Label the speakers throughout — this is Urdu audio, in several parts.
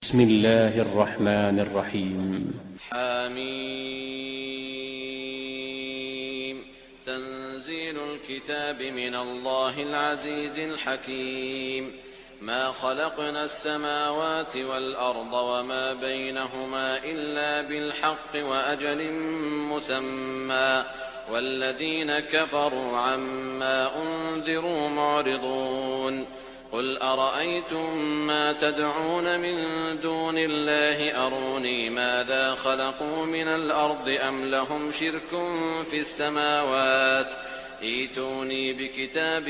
Speaker 1: بسم الله الرحمن الرحيم
Speaker 2: حميم تنزيل الكتاب من الله العزيز الحكيم ما خلقنا السماوات والأرض وما بينهما إلا بالحق وأجل مسمى والذين كفروا عما أنذروا معرضون قل أرأيتم ما تدعون من دون الله أروني ماذا خلقوا من الأرض أم لهم شرك في السماوات ائتوني بكتاب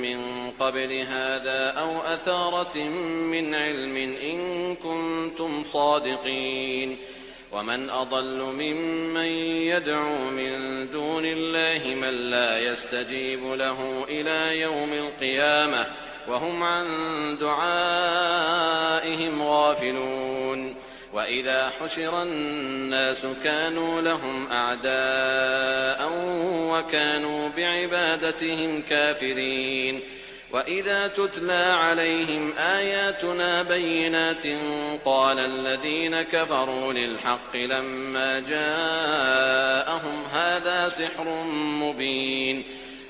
Speaker 2: من قبل هذا أو أثارة من علم إن كنتم صادقين ومن أضل ممن يدعو من دون الله من لا يستجيب له إلى يوم القيامة وهم عن دعائهم غافلون وإذا حشر الناس كانوا لهم أعداء وكانوا بعبادتهم كافرين وإذا تتلى عليهم آياتنا بينات قال الذين كفروا للحق لما جاءهم هذا سحر مبين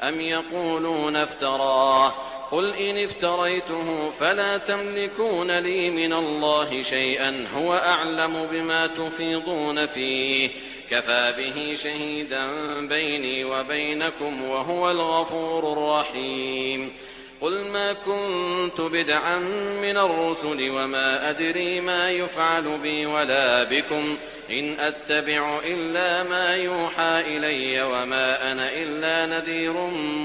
Speaker 2: أم يقولون افتراه قل إن افتريته فلا تملكون لي من الله شيئا هو أعلم بما تفيضون فيه كفى به شهيدا بيني وبينكم وهو الغفور الرحيم قل ما كنت بدعا من الرسل وما أدري ما يفعل بي ولا بكم إن أتبع إلا ما يوحى إلي وما أنا إلا نذير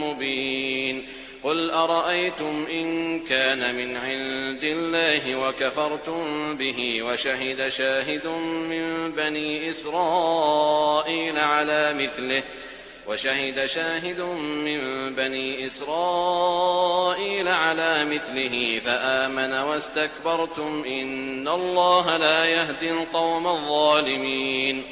Speaker 2: مبين قل أرأيتم إن كان من عند الله وكفرتم به وشهد شاهد من بني إسرائيل على مثله فآمن واستكبرتم إن الله لا يهدي القوم الظالمين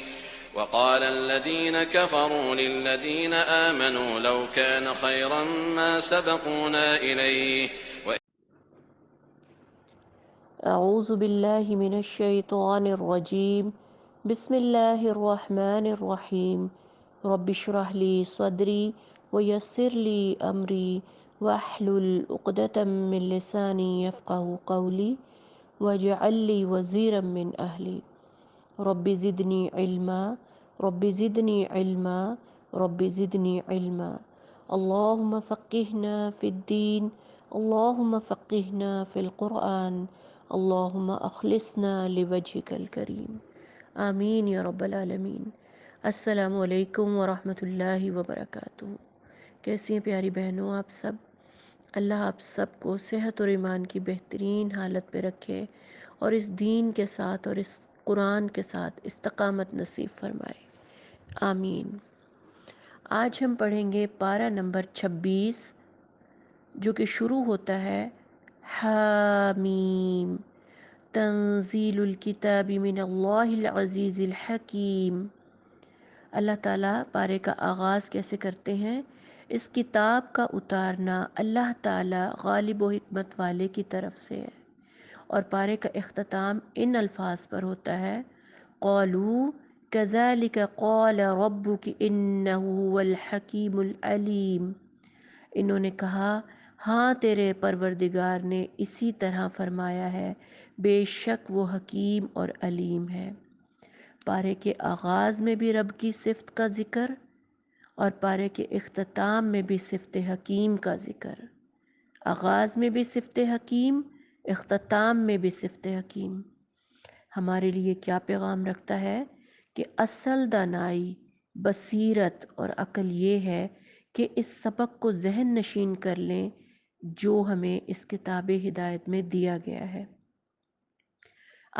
Speaker 2: وقال الذين كفروا للذين آمنوا لو كان خيرا ما سبقونا إليه
Speaker 3: أعوذ بالله من الشيطان الرجيم بسم الله الرحمن الرحيم رب اشرح لي صدري ويسر لي أمري واحلل عقدة من لساني يفقه قولي واجعل لي وزيرا من أهلي رب زدني علما رب زدني علما رب زدني علما اللهم فقهنا في الدين اللهم فقهنا في القرآن اللهم اخلصنا لوجهك الكريم آمین یا رب العالمین۔ السلام علیکم ورحمۃ اللہ وبرکاتہ۔ کیسی ہیں پیاری بہنوں آپ سب؟ اللہ آپ سب کو صحت اور ایمان کی بہترین حالت پہ رکھے اور اس دین کے ساتھ اور اس قرآن کے ساتھ استقامت نصیب فرمائے، آمین۔ آج ہم پڑھیں گے پارہ نمبر 26 جو کہ شروع ہوتا ہے حامیم تنزیل الکتاب من اللہ العزیز الحکیم۔ اللہ تعالیٰ پارے کا آغاز کیسے کرتے ہیں؟ اس کتاب کا اتارنا اللہ تعالیٰ غالب و حکمت والے کی طرف سے ہے، اور پارے کا اختتام ان الفاظ پر ہوتا ہے قالوا کذالک قال ربک انہ هو الحکیم العلیم۔ انہوں نے کہا ہاں تیرے پروردگار نے اسی طرح فرمایا ہے، بے شک وہ حکیم اور علیم ہے۔ پارے کے آغاز میں بھی رب کی صفت کا ذکر اور پارے کے اختتام میں بھی صفت حکیم کا ذکر، آغاز میں بھی صفت حکیم، اختتام میں بھی صفت حکیم۔ ہمارے لیے کیا پیغام رکھتا ہے کہ اصل دانائی، بصیرت اور عقل یہ ہے کہ اس سبق کو ذہن نشین کر لیں جو ہمیں اس کتاب ہدایت میں دیا گیا ہے۔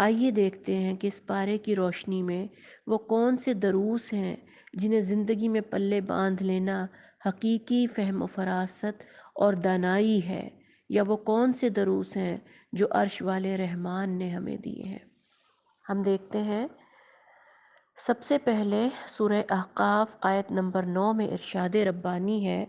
Speaker 3: آئیے دیکھتے ہیں کہ اس پارے کی روشنی میں وہ کون سے دروس ہیں جنہیں زندگی میں پلے باندھ لینا حقیقی فہم و فراست اور دانائی ہے، یا وہ کون سے دروس ہیں جو عرش والے رحمان نے ہمیں دیے ہیں۔ ہم دیکھتے ہیں سب سے پہلے سورہ احقاف آیت نمبر 9 میں ارشاد ربانی ہے،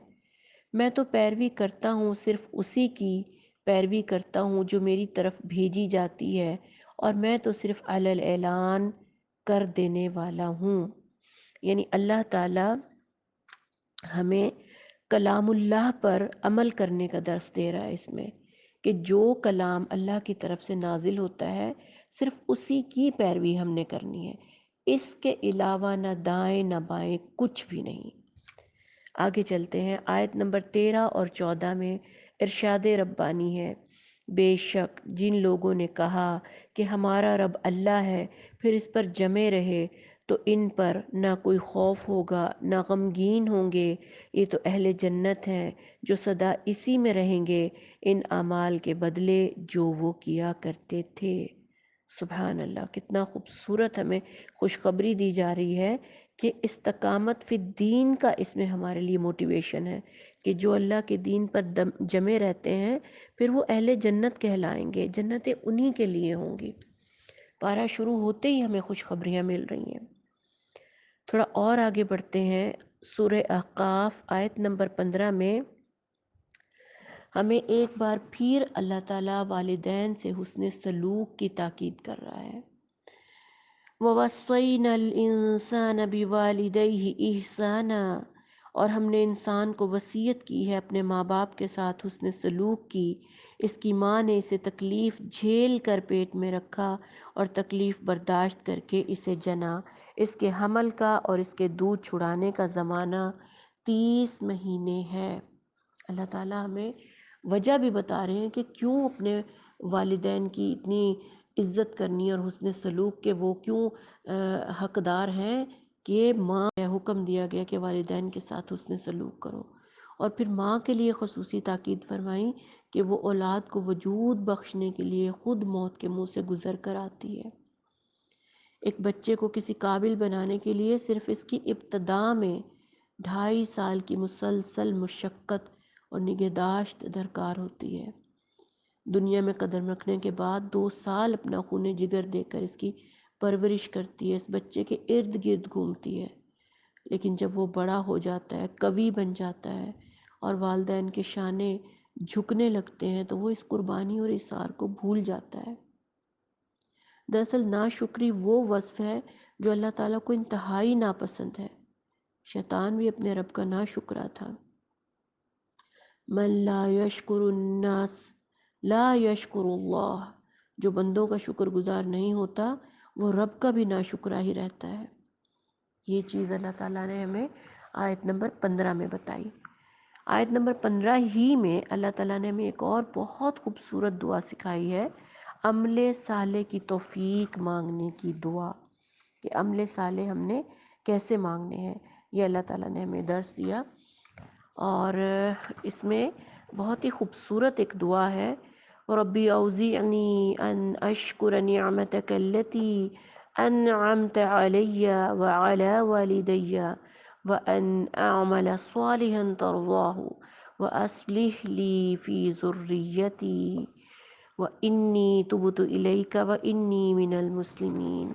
Speaker 3: میں تو پیروی کرتا ہوں، صرف اسی کی پیروی کرتا ہوں جو میری طرف بھیجی جاتی ہے، اور میں تو صرف علی الاعلان کر دینے والا ہوں۔ یعنی اللہ تعالی ہمیں کلام اللہ پر عمل کرنے کا درس دے رہا ہے اس میں، کہ جو کلام اللہ کی طرف سے نازل ہوتا ہے صرف اسی کی پیروی ہم نے کرنی ہے، اس کے علاوہ نہ دائیں نہ بائیں کچھ بھی نہیں۔ آگے چلتے ہیں، آیت نمبر 13 اور 14 میں ارشاد ربانی ہے، بے شک جن لوگوں نے کہا کہ ہمارا رب اللہ ہے پھر اس پر جمے رہے تو ان پر نہ کوئی خوف ہوگا نہ غمگین ہوں گے، یہ تو اہل جنت ہیں جو سدا اسی میں رہیں گے، ان اعمال کے بدلے جو وہ کیا کرتے تھے۔ سبحان اللہ، کتنا خوبصورت ہمیں خوشخبری دی جا رہی ہے کہ استقامت فی الدین کا اس میں ہمارے لیے موٹیویشن ہے، کہ جو اللہ کے دین پر جمے رہتے ہیں پھر وہ اہل جنت کہلائیں گے، جنتیں انہی کے لیے ہوں گی۔ پارہ شروع ہوتے ہی ہمیں خوشخبریاں مل رہی ہیں۔ تھوڑا اور آگے بڑھتے ہیں، سورہ احقاف آیت نمبر 15 میں ہمیں ایک بار پھر اللہ تعالیٰ والدین سے حسن سلوک کی تاکید کر رہا ہے۔ وَوَصَّيْنَا الْإِنسَانَ بِوَالِدَيْهِ إِحْسَانًا، اور ہم نے انسان کو وصیت کی ہے اپنے ماں باپ کے ساتھ حسن سلوک کی۔ اس کی ماں نے اسے تکلیف جھیل کر پیٹ میں رکھا اور تکلیف برداشت کر کے اسے جنا۔ اس کے حمل کا اور اس کے دودھ چھڑانے کا زمانہ 30 مہینے ہے۔ اللہ تعالیٰ ہمیں وجہ بھی بتا رہے ہیں کہ کیوں اپنے والدین کی اتنی عزت کرنی اور حسن سلوک کے وہ کیوں حقدار ہیں، کہ ماں حکم دیا گیا کہ والدین کے ساتھ حسن سلوک کرو، اور پھر ماں کے لیے خصوصی تاکید فرمائی کہ وہ اولاد کو وجود بخشنے کے لیے خود موت کے منہ سے گزر کر آتی ہے۔ ایک بچے کو کسی قابل بنانے کے لیے صرف اس کی ابتدا میں 2.5 سال کی مسلسل مشقت اور نگہداشت درکار ہوتی ہے۔ دنیا میں قدم رکھنے کے بعد 2 سال اپنا خون جگر دے کر اس کی پرورش کرتی ہے، اس بچے کے ارد گرد گھومتی ہے، لیکن جب وہ بڑا ہو جاتا ہے، قوی بن جاتا ہے اور والدین کے شانے جھکنے لگتے ہیں تو وہ اس قربانی اور اثار کو بھول جاتا ہے۔ دراصل ناشکری وہ وصف ہے جو اللہ تعالیٰ کو انتہائی ناپسند ہے۔ شیطان بھی اپنے رب کا ناشکرا تھا۔ من لا یشکر الناس لا یشکر اللہ، جو بندوں کا شکر گزار نہیں ہوتا وہ رب کا بھی ناشکرا ہی رہتا ہے۔ یہ چیز اللہ تعالیٰ نے ہمیں آیت نمبر 15 میں بتائی۔ آیت نمبر 15 ہی میں اللہ تعالیٰ نے ہمیں ایک اور بہت خوبصورت دعا سکھائی ہے، عمل صالح کی توفیق مانگنے کی دعا، کہ عمل صالح ہم نے کیسے مانگنے ہیں، یہ اللہ تعالیٰ نے ہمیں درس دیا۔ اور اس میں بہت ہی خوبصورت ایک دعا ہے، ربی اوزعنی ان اشکر نعمتک التی انعمت علی وعلی والدی وان اعمل صالحا ترضاہ واصلح لی فی ذریتی وانی تبت الیک وانی من المسلمین۔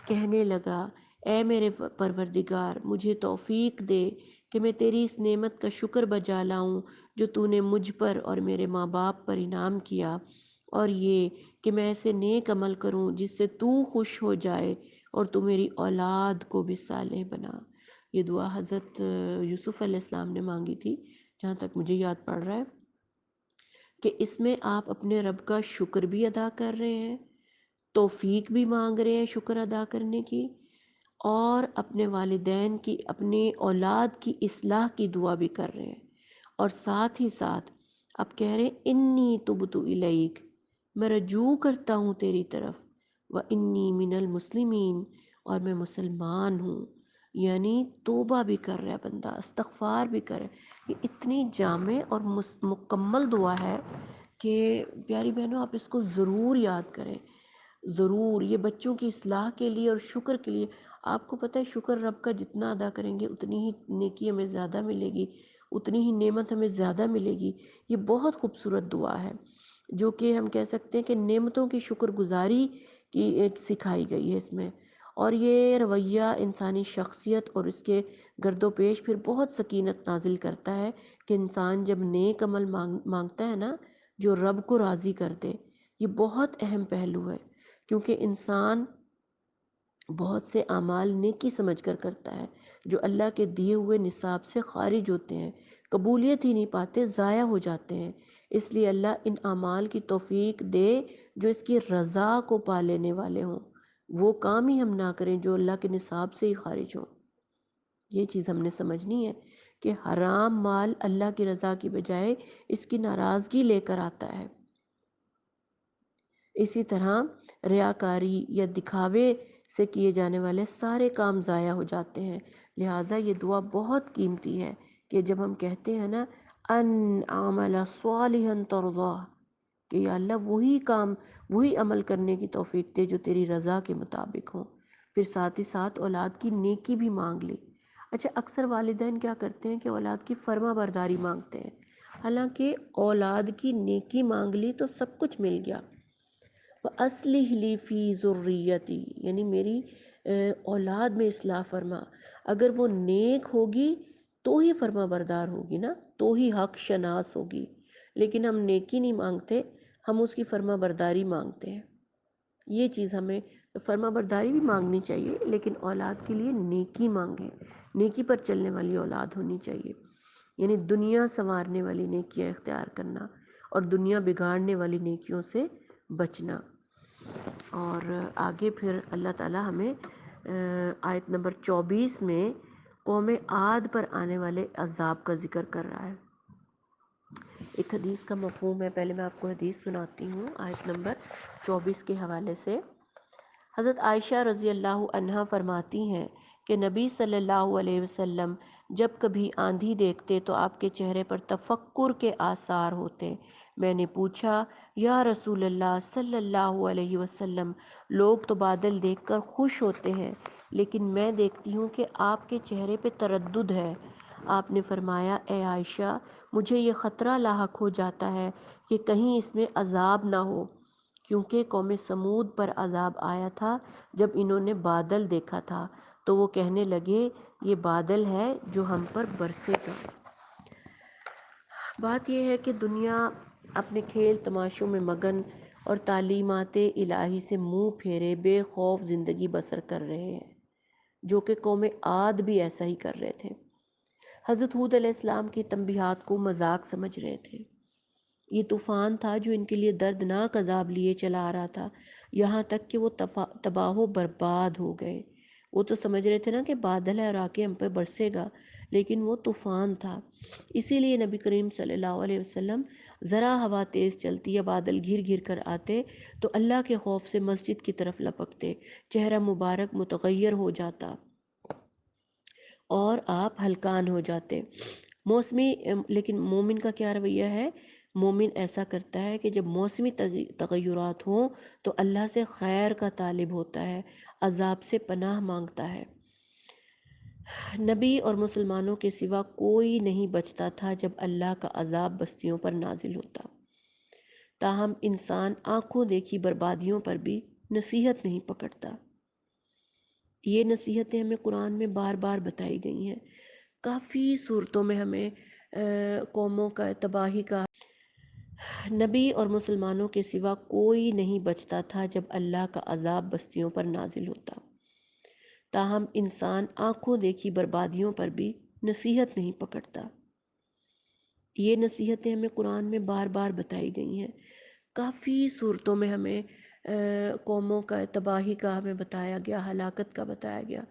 Speaker 3: کہنے لگا، اے میرے پروردگار مجھے توفیق دے کہ میں تیری اس نعمت کا شکر بجا لاؤں جو تو نے مجھ پر اور میرے ماں باپ پر انعام کیا، اور یہ کہ میں ایسے نیک عمل کروں جس سے تو خوش ہو جائے اور تو میری اولاد کو بھی صالح بنا۔ یہ دعا حضرت یوسف علیہ السلام نے مانگی تھی، جہاں تک مجھے یاد پڑ رہا ہے، کہ اس میں آپ اپنے رب کا شکر بھی ادا کر رہے ہیں، توفیق بھی مانگ رہے ہیں شکر ادا کرنے کی، اور اپنے والدین کی، اپنے اولاد کی اصلاح کی دعا بھی کر رہے ہیں، اور ساتھ ہی ساتھ اب کہہ رہے ہیں انی تبت الیک، میں رجوع کرتا ہوں تیری طرف، وانی من المسلمین، اور میں مسلمان ہوں۔ یعنی توبہ بھی کر رہا ہے بندہ، استغفار بھی کر رہا ہے۔ یہ اتنی جامع اور مکمل دعا ہے کہ پیاری بہنوں آپ اس کو ضرور یاد کریں، ضرور۔ یہ بچوں کی اصلاح کے لیے اور شکر کے لیے، آپ کو پتہ ہے شکر رب کا جتنا ادا کریں گے اتنی ہی نیکی ہمیں زیادہ ملے گی، اتنی ہی نعمت ہمیں زیادہ ملے گی۔ یہ بہت خوبصورت دعا ہے جو کہ ہم کہہ سکتے ہیں کہ نعمتوں کی شکر گزاری کی ایک سکھائی گئی ہے اس میں، اور یہ رویہ انسانی شخصیت اور اس کے گرد و پیش پھر بہت سکینت نازل کرتا ہے، کہ انسان جب نیک عمل مانگتا ہے نا جو رب کو راضی کر دے، یہ بہت اہم پہلو ہے، کیونکہ انسان بہت سے اعمال نیکی سمجھ کر کرتا ہے جو اللہ کے دیے ہوئے نصاب سے خارج ہوتے ہیں، قبولیت ہی نہیں پاتے، ضائع ہو جاتے ہیں۔ اس لیے اللہ ان اعمال کی توفیق دے جو اس کی رضا کو پا لینے والے ہوں، وہ کام ہی ہم نہ کریں جو اللہ کے نصاب سے ہی خارج ہوں۔ یہ چیز ہم نے سمجھنی ہے کہ حرام مال اللہ کی رضا کی بجائے اس کی ناراضگی لے کر آتا ہے۔ اسی طرح ریاکاری یا دکھاوے سے کیے جانے والے سارے کام ضائع ہو جاتے ہیں۔ لہٰذا یہ دعا بہت قیمتی ہے کہ جب ہم کہتے ہیں نا ان عمل صالحا ترضاہ، کہ یا اللہ وہی کام، وہی عمل کرنے کی توفیق دے جو تیری رضا کے مطابق ہوں، پھر ساتھ ہی ساتھ اولاد کی نیکی بھی مانگ لی۔ اچھا، اکثر والدین کیا کرتے ہیں کہ اولاد کی فرما برداری مانگتے ہیں، حالانکہ اولاد کی نیکی مانگ لی تو سب کچھ مل گیا۔ وَأَصْلِحْ لِي فِي ذُرِّيَّتِي، یعنی میری اولاد میں اصلاح فرما۔ اگر وہ نیک ہوگی تو ہی فرما بردار ہوگی نا، تو ہی حق شناس ہوگی، لیکن ہم نیکی نہیں مانگتے، ہم اس کی فرما برداری مانگتے ہیں۔ یہ چیز ہمیں فرما برداری بھی مانگنی چاہیے، لیکن اولاد کے لیے نیکی مانگیں، نیکی پر چلنے والی اولاد ہونی چاہیے، یعنی دنیا سنوارنے والی نیکیاں اختیار کرنا اور دنیا بگاڑنے والی نیکیوں سے بچنا۔ اور آگے پھر اللہ تعالیٰ ہمیں آیت نمبر 24 میں قوم عاد پر آنے والے عذاب کا ذکر کر رہا ہے۔ ایک حدیث کا مفہوم ہے، پہلے میں آپ کو حدیث سناتی ہوں آیت نمبر 24 کے حوالے سے۔ حضرت عائشہ رضی اللہ عنہا فرماتی ہیں کہ نبی صلی اللہ علیہ وسلم جب کبھی آندھی دیکھتے تو آپ کے چہرے پر تفکر کے آثار ہوتے۔ میں نے پوچھا یا رسول اللہ صلی اللہ علیہ وسلم، لوگ تو بادل دیکھ کر خوش ہوتے ہیں، لیکن میں دیکھتی ہوں کہ آپ کے چہرے پہ تردد ہے۔ آپ نے فرمایا اے عائشہ، مجھے یہ خطرہ لاحق ہو جاتا ہے کہ کہیں اس میں عذاب نہ ہو، کیونکہ قوم سمود پر عذاب آیا تھا جب انہوں نے بادل دیکھا تھا تو وہ کہنے لگے یہ بادل ہے جو ہم پر برسے گا۔ بات یہ ہے کہ دنیا اپنے کھیل تماشوں میں مگن اور تعلیمات الہی سے منہ پھیرے بے خوف زندگی بسر کر رہے ہیں، جو کہ قوم عاد بھی ایسا ہی کر رہے تھے۔ حضرت ہود علیہ السلام کی تنبیہات کو مذاق سمجھ رہے تھے۔ یہ طوفان تھا جو ان کے لیے دردناک عذاب لیے چلا آ رہا تھا، یہاں تک کہ وہ تباہ و برباد ہو گئے۔ وہ تو سمجھ رہے تھے نا کہ بادل ہے اور آ کے ہم پہ برسے گا، لیکن وہ طوفان تھا۔ اسی لیے نبی کریم صلی اللہ علیہ وسلم ذرا ہوا تیز چلتی یا بادل گھر گھر کر آتے تو اللہ کے خوف سے مسجد کی طرف لپکتے، چہرہ مبارک متغیر ہو جاتا اور آپ ہلکان ہو جاتے۔ موسمی لیکن مومن کا کیا رویہ ہے؟ مومن ایسا کرتا ہے کہ جب موسمی تغیرات ہوں تو اللہ سے خیر کا طالب ہوتا ہے، عذاب سے پناہ مانگتا ہے۔ نبی اور مسلمانوں کے سوا کوئی نہیں بچتا تھا جب اللہ کا عذاب بستیوں پر نازل ہوتا، تاہم انسان آنکھوں دیکھی بربادیوں پر بھی نصیحت نہیں پکڑتا۔ یہ نصیحتیں ہمیں قرآن میں بار بار بتائی گئی ہیں، کافی صورتوں میں ہمیں قوموں کا تباہی کا۔ نبی اور مسلمانوں کے سوا کوئی نہیں بچتا تھا جب اللہ کا عذاب بستیوں پر نازل ہوتا، تاہم انسان آنکھوں دیکھی بربادیوں پر بھی نصیحت نہیں پکڑتا۔ یہ نصیحتیں ہمیں قرآن میں بار بار بتائی گئی ہیں، کافی صورتوں میں ہمیں قوموں کا تباہی کا ہمیں بتایا گیا، ہلاکت کا بتایا گیا،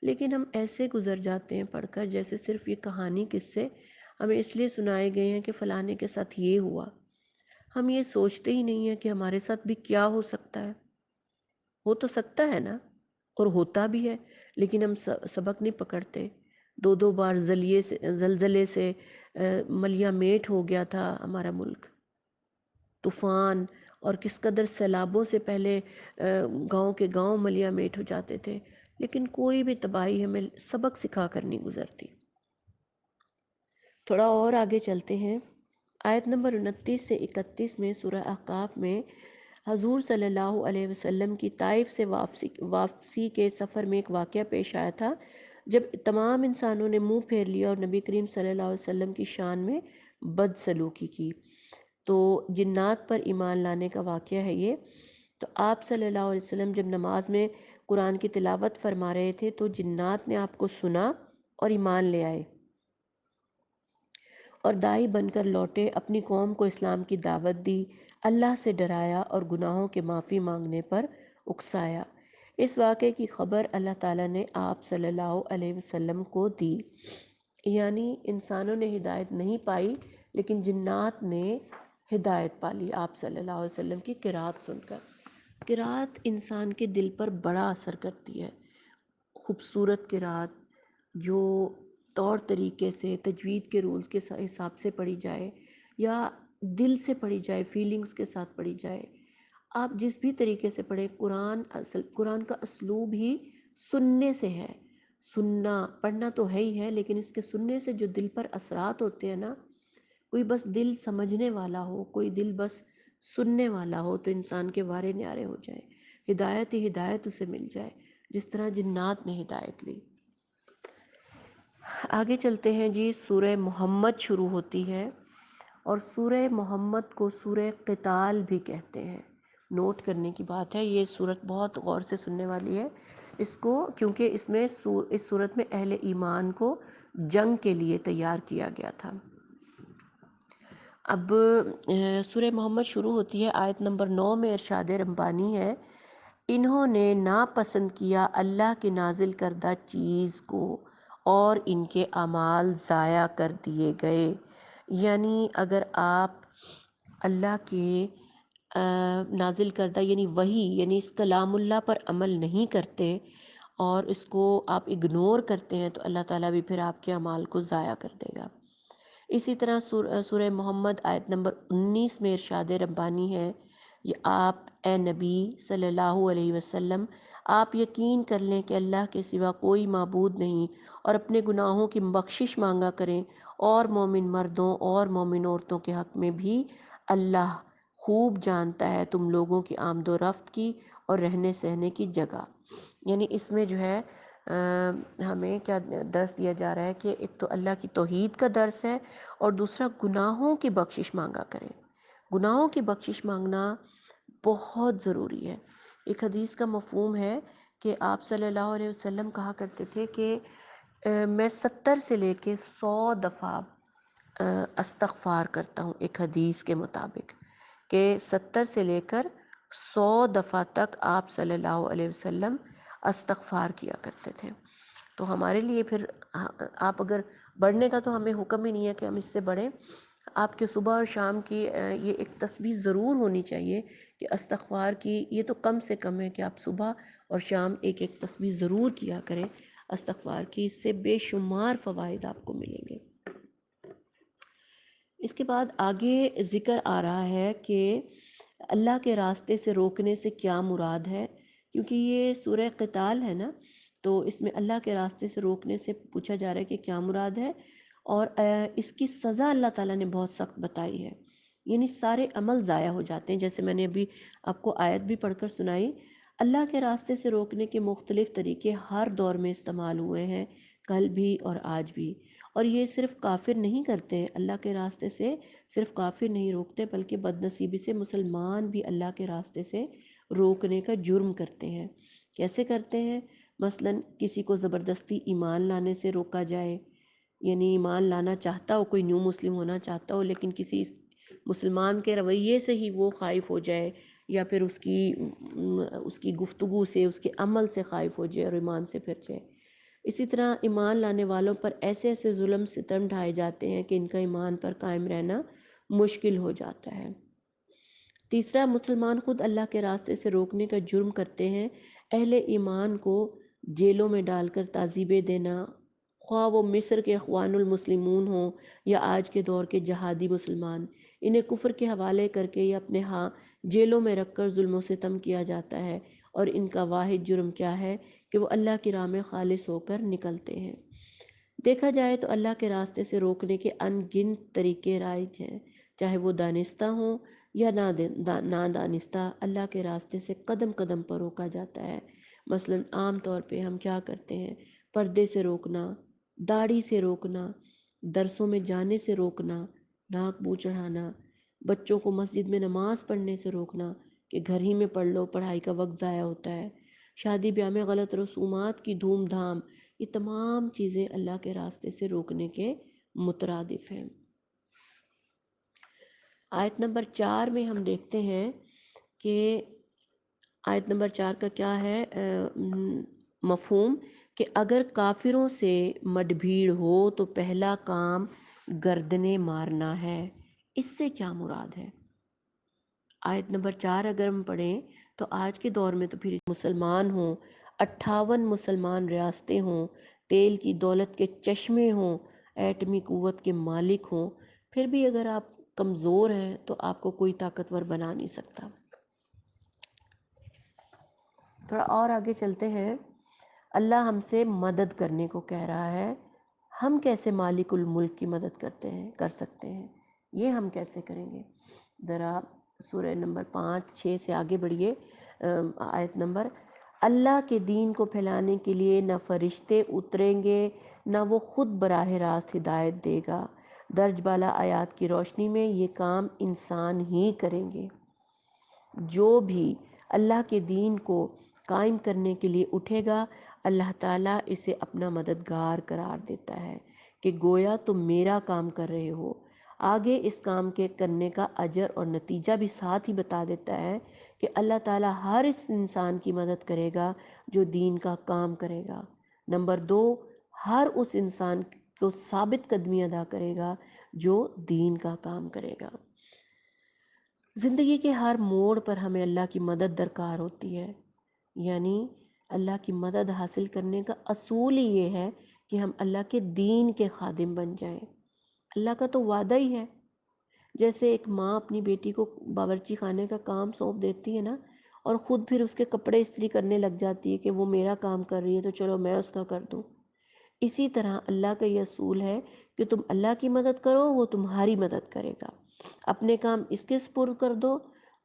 Speaker 3: لیکن ہم ایسے گزر جاتے ہیں پڑھ کر جیسے صرف یہ کہانی قصے ہمیں اس لیے سنائے گئے ہیں کہ فلانے کے ساتھ یہ ہوا۔ ہم یہ سوچتے ہی نہیں ہیں کہ ہمارے ساتھ بھی کیا ہو سکتا ہے۔ ہو تو سکتا ہے نا، اور ہوتا بھی ہے، لیکن ہم سبق نہیں پکڑتے۔ دو بار زلزلے سے ملیہ میٹ ہو گیا تھا ہمارا ملک، طوفان اور کس قدر سیلابوں سے پہلے گاؤں کے گاؤں ملیہ میٹ ہو جاتے تھے، لیکن کوئی بھی تباہی ہمیں سبق سکھا کر نہیں گزرتی۔ تھوڑا اور آگے چلتے ہیں، آیت نمبر 29 سے 31 میں سورہ احقاف میں حضور صلی اللہ علیہ وسلم کی طائف سے واپسی کے سفر میں ایک واقعہ پیش آیا تھا جب تمام انسانوں نے منہ پھیر لیا اور نبی کریم صلی اللہ علیہ وسلم کی شان میں بد سلوکی کی۔ تو جنات پر ایمان لانے کا واقعہ ہے یہ۔ تو آپ صلی اللہ علیہ وسلم جب نماز میں قرآن کی تلاوت فرما رہے تھے تو جنات نے آپ کو سنا اور ایمان لے آئے اور دائی بن کر لوٹے، اپنی قوم کو اسلام کی دعوت دی، اللہ سے ڈرایا اور گناہوں کے معافی مانگنے پر اکسایا۔ اس واقعے کی خبر اللہ تعالیٰ نے آپ صلی اللہ علیہ وسلم کو دی، یعنی انسانوں نے ہدایت نہیں پائی لیکن جنات نے ہدایت پالی آپ صلی اللہ علیہ وسلم کی قرات سن کر۔ قرات انسان کے دل پر بڑا اثر کرتی ہے، خوبصورت قرات جو طور طریقے سے تجوید کے رولز کے حساب سے پڑھی جائے یا دل سے پڑھی جائے، فیلنگز کے ساتھ پڑھی جائے، آپ جس بھی طریقے سے پڑھیں، قرآن کا اسلوب ہی سننے سے ہے۔ سننا پڑھنا تو ہے ہی ہے، لیکن اس کے سننے سے جو دل پر اثرات ہوتے ہیں نا، کوئی بس دل سمجھنے والا ہو، کوئی دل بس سننے والا ہو تو انسان کے وارے نیارے ہو جائے، ہدایت ہی ہدایت اسے مل جائے، جس طرح جنات نے ہدایت لی۔ آگے چلتے ہیں جی، سورہ محمد شروع ہوتی ہے اور سورہ محمد کو سورہ قتال بھی کہتے ہیں۔ نوٹ کرنے کی بات ہے، یہ سورت بہت غور سے سننے والی ہے اس کو، کیونکہ اس سورت میں اہل ایمان کو جنگ کے لیے تیار کیا گیا تھا۔ اب سورہ محمد شروع ہوتی ہے، آیت نمبر 9 میں ارشاد ربانی ہے، انہوں نے ناپسند کیا اللہ کے نازل کردہ چیز کو اور ان کے اعمال ضائع کر دیے گئے۔ یعنی اگر آپ اللہ کے نازل کردہ یعنی وحی، یعنی اس کلام اللہ پر عمل نہیں کرتے اور اس کو آپ اگنور کرتے ہیں تو اللہ تعالیٰ بھی پھر آپ کے اعمال کو ضائع کر دے گا۔ اسی طرح سورہ محمد آیت نمبر 19 میں ارشاد ربانی ہے، یہ آپ اے نبی صلی اللہ علیہ وسلم آپ یقین کر لیں کہ اللہ کے سوا کوئی معبود نہیں اور اپنے گناہوں کی بخشش مانگا کریں، اور مومن مردوں اور مومن عورتوں کے حق میں بھی اللہ خوب جانتا ہے تم لوگوں کی آمد و رفت کی اور رہنے سہنے کی جگہ۔ یعنی اس میں جو ہے ہمیں کیا درس دیا جا رہا ہے کہ ایک تو اللہ کی توحید کا درس ہے اور دوسرا گناہوں کی بخشش مانگا کریں۔ گناہوں کی بخشش مانگنا بہت ضروری ہے۔ ایک حدیث کا مفہوم ہے کہ آپ صلی اللہ علیہ وسلم کہا کرتے تھے کہ میں 70 سے لے کے 100 دفعہ استغفار کرتا ہوں، ایک حدیث کے مطابق کہ 70 سے لے کر 100 دفعہ تک آپ صلی اللہ علیہ وسلم استغفار کیا کرتے تھے۔ تو ہمارے لیے پھر آپ اگر بڑھنے کا تو ہمیں حکم ہی نہیں ہے کہ ہم اس سے بڑھیں، آپ کے صبح اور شام کی یہ ایک تسبیح ضرور ہونی چاہیے کہ استغفار کی، یہ تو کم سے کم ہے کہ آپ صبح اور شام ایک ایک تسبیح ضرور کیا کریں استغفار کی، اس سے بے شمار فوائد آپ کو ملیں گے۔ اس کے بعد آگے ذکر آ رہا ہے کہ اللہ کے راستے سے روکنے سے کیا مراد ہے، کیونکہ یہ سورہ قتال ہے نا، تو اس میں اللہ کے راستے سے روکنے سے پوچھا جا رہا ہے کہ کیا مراد ہے، اور اس کی سزا اللہ تعالیٰ نے بہت سخت بتائی ہے، یعنی سارے عمل ضائع ہو جاتے ہیں۔ جیسے میں نے ابھی آپ کو آیت بھی پڑھ کر سنائی، اللہ کے راستے سے روکنے کے مختلف طریقے ہر دور میں استعمال ہوئے ہیں، کل بھی اور آج بھی، اور یہ صرف کافر نہیں کرتے، اللہ کے راستے سے صرف کافر نہیں روکتے بلکہ بد نصیبی سے مسلمان بھی اللہ کے راستے سے روکنے کا جرم کرتے ہیں۔ کیسے کرتے ہیں؟ مثلاً کسی کو زبردستی ایمان لانے سے روکا جائے، یعنی ایمان لانا چاہتا ہو، کوئی نیو مسلم ہونا چاہتا ہو لیکن کسی مسلمان کے رویے سے ہی وہ خائف ہو جائے یا پھر اس کی گفتگو سے، اس کے عمل سے خائف ہو جائے اور ایمان سے پھر جائے۔ اسی طرح ایمان لانے والوں پر ایسے ایسے ظلم ستم ڈھائے جاتے ہیں کہ ان کا ایمان پر قائم رہنا مشکل ہو جاتا ہے۔ تیسرا، مسلمان خود اللہ کے راستے سے روکنے کا جرم کرتے ہیں، اہل ایمان کو جیلوں میں ڈال کر تعذیبیں دینا، خواہ وہ مصر کے اخوان المسلمون ہوں یا آج کے دور کے جہادی مسلمان، انہیں کفر کے حوالے کر کے یا اپنے ہاں جیلوں میں رکھ کر ظلم و ستم کیا جاتا ہے، اور ان کا واحد جرم کیا ہے کہ وہ اللہ کی راہ میں خالص ہو کر نکلتے ہیں۔ دیکھا جائے تو اللہ کے راستے سے روکنے کے ان گنت طریقے رائج ہیں، چاہے وہ دانستہ ہوں یا نادانستہ، اللہ کے راستے سے قدم قدم پر روکا جاتا ہے۔ مثلاً عام طور پہ ہم کیا کرتے ہیں؟ پردے سے روکنا، داڑھی سے روکنا، درسوں میں جانے سے روکنا، ناک منہ چڑھانا، بچوں کو مسجد میں نماز پڑھنے سے روکنا، کہ گھر ہی میں پڑھ لو، پڑھائی کا وقت ضائع ہوتا ہے، شادی بیاہ میں غلط رسومات کی دھوم دھام، یہ تمام چیزیں اللہ کے راستے سے روکنے کے مترادف ہیں۔ آیت نمبر 4 میں ہم دیکھتے ہیں کہ آیت نمبر 4 کا کیا ہے مفہوم، کہ اگر کافروں سے مڈبھیڑ ہو تو پہلا کام گردنیں مارنا ہے۔ اس سے کیا مراد ہے؟ آیت نمبر 4 اگر ہم پڑھیں تو آج کے دور میں تو پھر مسلمان ہوں، 58 مسلمان ریاستیں ہوں، تیل کی دولت کے چشمے ہوں، ایٹمی قوت کے مالک ہوں، پھر بھی اگر آپ کمزور ہیں تو آپ کو کوئی طاقتور بنا نہیں سکتا۔ تھوڑا اور آگے چلتے ہیں۔ اللہ ہم سے مدد کرنے کو کہہ رہا ہے، ہم کیسے مالک الملک کی مدد کر سکتے ہیں، یہ ہم کیسے کریں گے؟ ذرا سورہ نمبر 5 6 سے آگے بڑھیے، آیت نمبر، اللہ کے دین کو پھیلانے کے لیے نہ فرشتے اتریں گے نہ وہ خود براہ راست ہدایت دے گا، درج بالا آیات کی روشنی میں یہ کام انسان ہی کریں گے۔ جو بھی اللہ کے دین کو قائم کرنے کے لیے اٹھے گا، اللہ تعالیٰ اسے اپنا مددگار قرار دیتا ہے کہ گویا تم میرا کام کر رہے ہو۔ آگے اس کام کے کرنے کا اجر اور نتیجہ بھی ساتھ ہی بتا دیتا ہے کہ اللہ تعالیٰ ہر اس انسان کی مدد کرے گا جو دین کا کام کرے گا۔ نمبر 2، ہر اس انسان کو ثابت قدمی ادا کرے گا جو دین کا کام کرے گا۔ زندگی کے ہر موڑ پر ہمیں اللہ کی مدد درکار ہوتی ہے، یعنی اللہ کی مدد حاصل کرنے کا اصول ہی یہ ہے کہ ہم اللہ کے دین کے خادم بن جائیں۔ اللہ کا تو وعدہ ہی ہے، جیسے ایک ماں اپنی بیٹی کو باورچی خانے کا کام سونپ دیتی ہے نا، اور خود پھر اس کے کپڑے استری کرنے لگ جاتی ہے کہ وہ میرا کام کر رہی ہے تو چلو میں اس کا کر دوں۔ اسی طرح اللہ کا یہ اصول ہے کہ تم اللہ کی مدد کرو، وہ تمہاری مدد کرے گا۔ اپنے کام اس کے سپرد کر دو،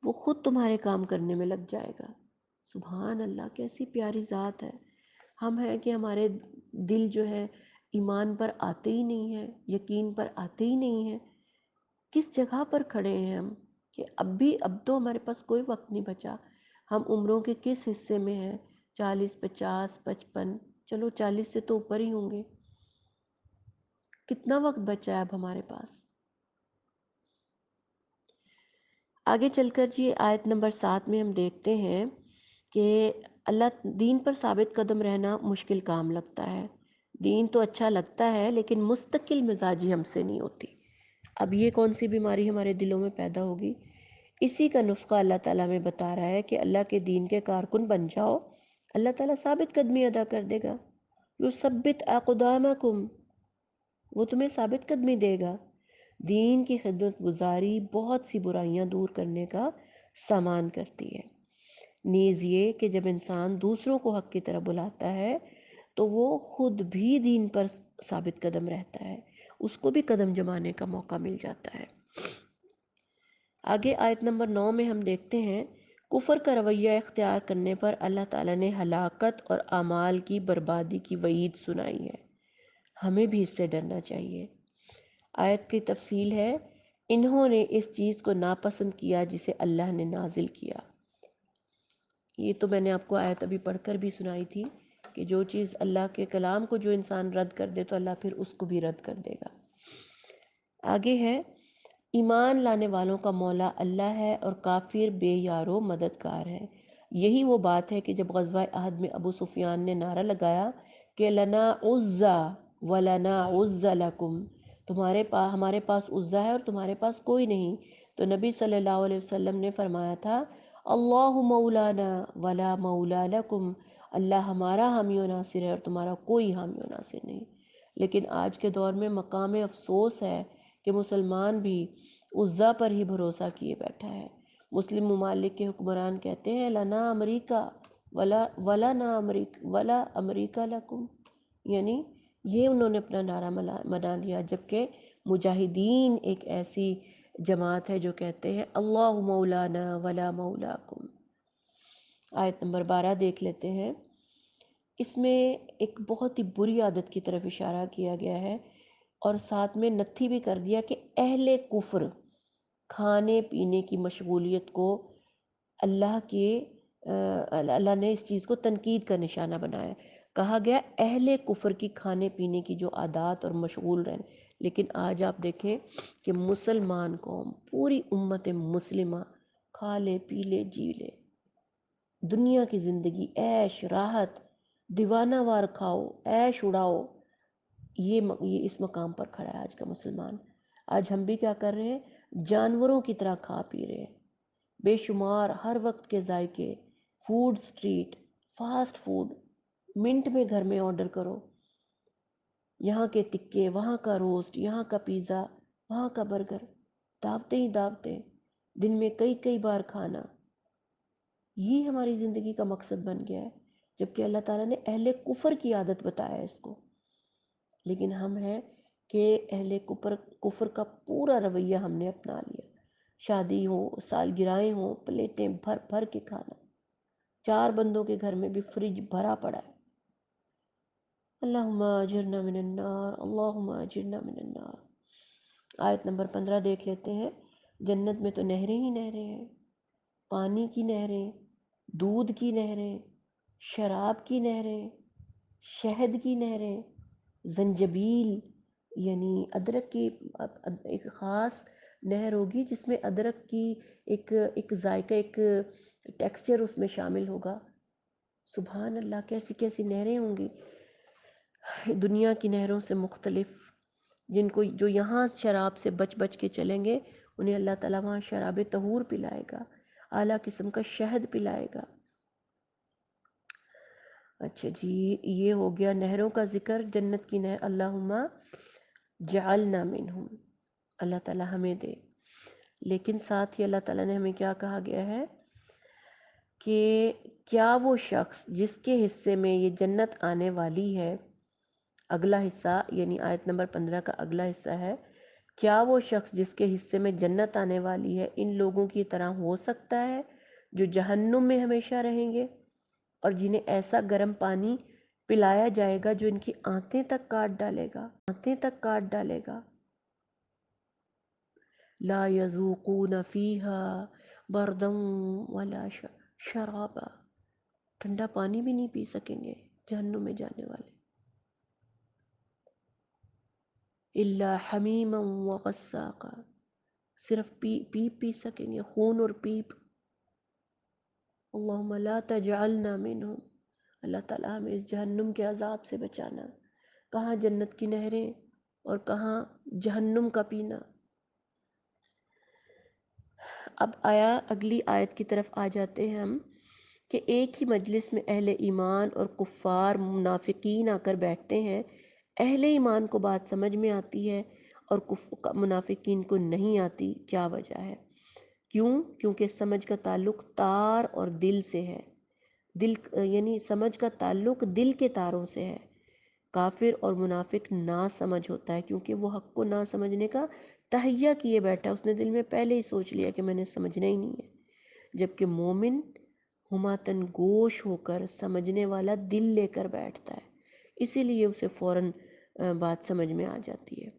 Speaker 3: وہ خود تمہارے کام کرنے میں لگ جائے گا۔ سبحان اللہ، کیسی پیاری ذات ہے۔ ہم ہیں کہ ہمارے دل جو ہے ایمان پر آتے ہی نہیں ہیں، یقین پر آتے ہی نہیں ہیں۔ کس جگہ پر کھڑے ہیں ہم کہ اب تو ہمارے پاس کوئی وقت نہیں بچا۔ ہم عمروں کے کس حصے میں ہیں؟ 40 50 55، چلو 40 سے تو اوپر ہی ہوں گے۔ کتنا وقت بچا ہے اب ہمارے پاس؟ آگے چل کر جی آیت نمبر 7 میں ہم دیکھتے ہیں کہ اللہ دین پر ثابت قدم رہنا مشکل کام لگتا ہے۔ دین تو اچھا لگتا ہے لیکن مستقل مزاجی ہم سے نہیں ہوتی۔ اب یہ کون سی بیماری ہمارے دلوں میں پیدا ہوگی؟ اسی کا نسخہ اللہ تعالیٰ میں بتا رہا ہے کہ اللہ کے دین کے کارکن بن جاؤ، اللہ تعالیٰ ثابت قدمی ادا کر دے گا۔ یثبت اقدامکم، وہ تمہیں ثابت قدمی دے گا۔ دین کی خدمت گزاری بہت سی برائیاں دور کرنے کا سامان کرتی ہے۔ نیز یہ کہ جب انسان دوسروں کو حق کی طرف بلاتا ہے تو وہ خود بھی دین پر ثابت قدم رہتا ہے، اس کو بھی قدم جمانے کا موقع مل جاتا ہے۔ آگے آیت نمبر 9 میں ہم دیکھتے ہیں، کفر کا رویہ اختیار کرنے پر اللہ تعالیٰ نے ہلاکت اور اعمال کی بربادی کی وعید سنائی ہے۔ ہمیں بھی اس سے ڈرنا چاہیے۔ آیت کی تفصیل ہے، انہوں نے اس چیز کو ناپسند کیا جسے اللہ نے نازل کیا۔ یہ تو میں نے آپ کو آیت ابھی پڑھ کر بھی سنائی تھی کہ جو چیز اللہ کے کلام کو جو انسان رد کر دے تو اللہ پھر اس کو بھی رد کر دے گا۔ آگے ہے، ایمان لانے والوں کا مولا اللہ ہے اور کافر بے یارو مددگار ہے۔ یہی وہ بات ہے کہ جب غزوہ احد میں ابو سفیان نے نعرہ لگایا کہ لنا عزا ولنا عزا لکم، ہمارے پاس عزا ہے اور تمہارے پاس کوئی نہیں، تو نبی صلی اللہ علیہ وسلم نے فرمایا تھا، اللہ مولانا ولا مولا لکم، اللہ ہمارا حامی و ناصر ہے اور تمہارا کوئی حامی و ناصر نہیں۔ لیکن آج کے دور میں مقام افسوس ہے کہ مسلمان بھی عزا پر ہی بھروسہ کیے بیٹھا ہے۔ مسلم ممالک کے حکمران کہتے ہیں لنا امریکہ ولا امریکہ لکم، یعنی یہ انہوں نے اپنا نعرہ بنا لیا، جبکہ مجاہدین ایک ایسی جماعت ہے جو کہتے ہیں اللہ مولانا ولا مولاکم۔ آیت نمبر 12 دیکھ لیتے ہیں، اس میں ایک بہت ہی بری عادت کی طرف اشارہ کیا گیا ہے اور ساتھ میں نتھی بھی کر دیا کہ اہل کفر کھانے پینے کی مشغولیت کو اللہ کے اللہ نے اس چیز کو تنقید کا نشانہ بنایا ہے۔ کہا گیا اہل کفر کی کھانے پینے کی جو عادات اور مشغول رہنے، لیکن آج آپ دیکھیں کہ مسلمان قوم، پوری امت مسلمہ کھا لے پی لے جی لے، دنیا کی زندگی عیش راحت، دیوانہ وار کھاؤ عیش اڑاؤ، یہ اس مقام پر کھڑا ہے آج کا مسلمان۔ آج ہم بھی کیا کر رہے ہیں؟ جانوروں کی طرح کھا پی رہے ہیں، بے شمار ہر وقت کے ذائقے، food street, fast food, minute میں گھر میں آرڈر کرو، یہاں کے تکے، وہاں کا روسٹ، یہاں کا پیزا، وہاں کا برگر، دعوتیں ہی دعوتیں، دن میں کئی کئی بار کھانا، یہ ہماری زندگی کا مقصد بن گیا ہے، جبکہ اللہ تعالیٰ نے اہل کفر کی عادت بتایا ہے اس کو، لیکن ہم ہیں کہ اہل کفر کا پورا رویہ ہم نے اپنا لیا۔ شادی ہو، سالگرہیں ہوں، پلیٹیں بھر بھر کے کھانا، 4 بندوں کے گھر میں بھی فریج بھرا پڑا ہے۔ اللہم اجرنا من النار، اللہم اجرنا من النار۔ آیت نمبر 15 دیکھ لیتے ہیں۔ جنت میں تو نہریں ہی نہریں ہیں، پانی کی نہریں، دودھ کی نہریں، شراب کی نہریں، شہد کی نہریں، زنجبیل یعنی ادرک کی ایک خاص نہر ہوگی جس میں ادرک کی ایک ذائقہ، ایک ٹیکسچر اس میں شامل ہوگا۔ سبحان اللہ، کیسی کیسی نہریں ہوں گی دنیا کی نہروں سے مختلف، جو یہاں شراب سے بچ بچ کے چلیں گے انہیں اللہ تعالیٰ وہاں شراب طہور پلائے گا، اعلیٰ قسم کا شہد پلائے گا۔ اچھا جی، یہ ہو گیا نہروں کا ذکر، جنت کی نہر، اللہم جعلنا منہم، اللہ تعالیٰ ہمیں دے۔ لیکن ساتھ ہی اللہ تعالیٰ نے ہمیں کیا کہا گیا ہے کہ کیا وہ شخص جس کے حصے میں یہ جنت آنے والی ہے، اگلا حصہ یعنی آیت نمبر 15 کا اگلا حصہ ہے، کیا وہ شخص جس کے حصے میں جنت آنے والی ہے ان لوگوں کی طرح ہو سکتا ہے جو جہنم میں ہمیشہ رہیں گے اور جنہیں ایسا گرم پانی پلایا جائے گا جو ان کی آنتیں تک کاٹ ڈالے گا۔ لا یذوقون فیہا بردا ولا شرابا، ٹھنڈا پانی بھی نہیں پی سکیں گے جہنم میں جانے والے۔ الا حمیما وغساقا، صرف پی سکیں گے، خون اور پیپ۔ اللہم لا تجعلنا منہم، اللہ تعالیٰ ہمیں اس جہنم کے عذاب سے بچانا۔ کہاں جنت کی نہریں اور کہاں جہنم کا پینا۔ اب اگلی آیت کی طرف آ جاتے ہیں ہم، کہ ایک ہی مجلس میں اہل ایمان اور کفار منافقین آ کر بیٹھتے ہیں، اہل ایمان کو بات سمجھ میں آتی ہے اور منافقین کو نہیں آتی۔ کیا وجہ ہے؟ کیونکہ سمجھ کا تعلق تار اور دل سے ہے، یعنی سمجھ کا تعلق دل کے تاروں سے ہے۔ کافر اور منافق نا سمجھ ہوتا ہے، کیونکہ وہ حق کو نہ سمجھنے کا تہیہ کیے بیٹھا، اس نے دل میں پہلے ہی سوچ لیا کہ میں نے سمجھنا ہی نہیں ہے، جبکہ مومن ہماتن گوش ہو کر سمجھنے والا دل لے کر بیٹھتا ہے، اسی لیے اسے فوراً بات سمجھ میں آ جاتی ہے۔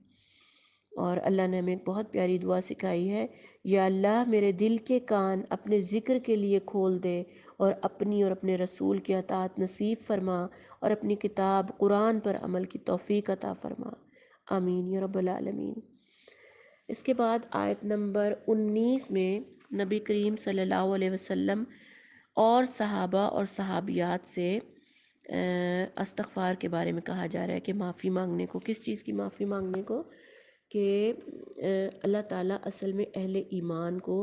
Speaker 3: اور اللہ نے ہمیں ایک بہت پیاری دعا سکھائی ہے، یا اللہ میرے دل کے کان اپنے ذکر کے لیے کھول دے اور اپنی اور اپنے رسول کی اطاعت نصیب فرما اور اپنی کتاب قرآن پر عمل کی توفیق عطا فرما، آمین یا رب العالمین۔ اس کے بعد آیت نمبر 19 میں نبی کریم صلی اللہ علیہ وسلم اور صحابہ اور صحابیات سے استغفار کے بارے میں کہا جا رہا ہے کہ معافی مانگنے کو، کس چیز کی معافی مانگنے کو؟ کہ اللہ تعالیٰ اصل میں اہل ایمان کو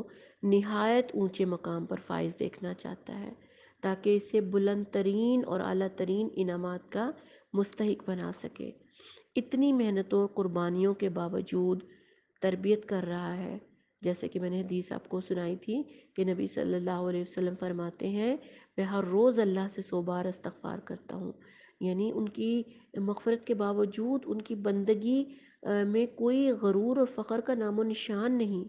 Speaker 3: نہایت اونچے مقام پر فائز دیکھنا چاہتا ہے تاکہ اسے بلند ترین اور اعلیٰ ترین انعامات کا مستحق بنا سکے۔ اتنی محنتوں اور قربانیوں کے باوجود تربیت کر رہا ہے، جیسے کہ میں نے حدیث آپ کو سنائی تھی کہ نبی صلی اللہ علیہ وسلم فرماتے ہیں میں ہر روز اللہ سے 100 بار استغفار کرتا ہوں، یعنی ان کی مغفرت کے باوجود ان کی بندگی میں کوئی غرور اور فخر کا نام و نشان نہیں،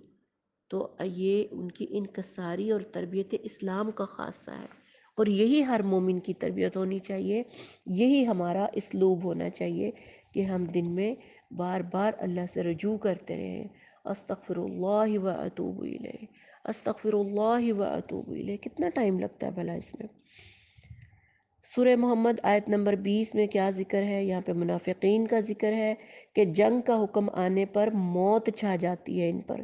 Speaker 3: تو یہ ان کی انکساری اور تربیت اسلام کا خاصہ ہے، اور یہی ہر مومن کی تربیت ہونی چاہیے، یہی ہمارا اسلوب ہونا چاہیے کہ ہم دن میں بار بار اللہ سے رجوع کرتے رہیں، استغفر اللہ و اتوب الیہ، استغفراللہ و اتوب الیہ، کتنا ٹائم لگتا ہے بھلا اس میں؟ سورہ محمد آیت نمبر 20 میں کیا ذکر ہے؟ یہاں پہ منافقین کا ذکر ہے کہ جنگ کا حکم آنے پر موت چھا جاتی ہے ان پر،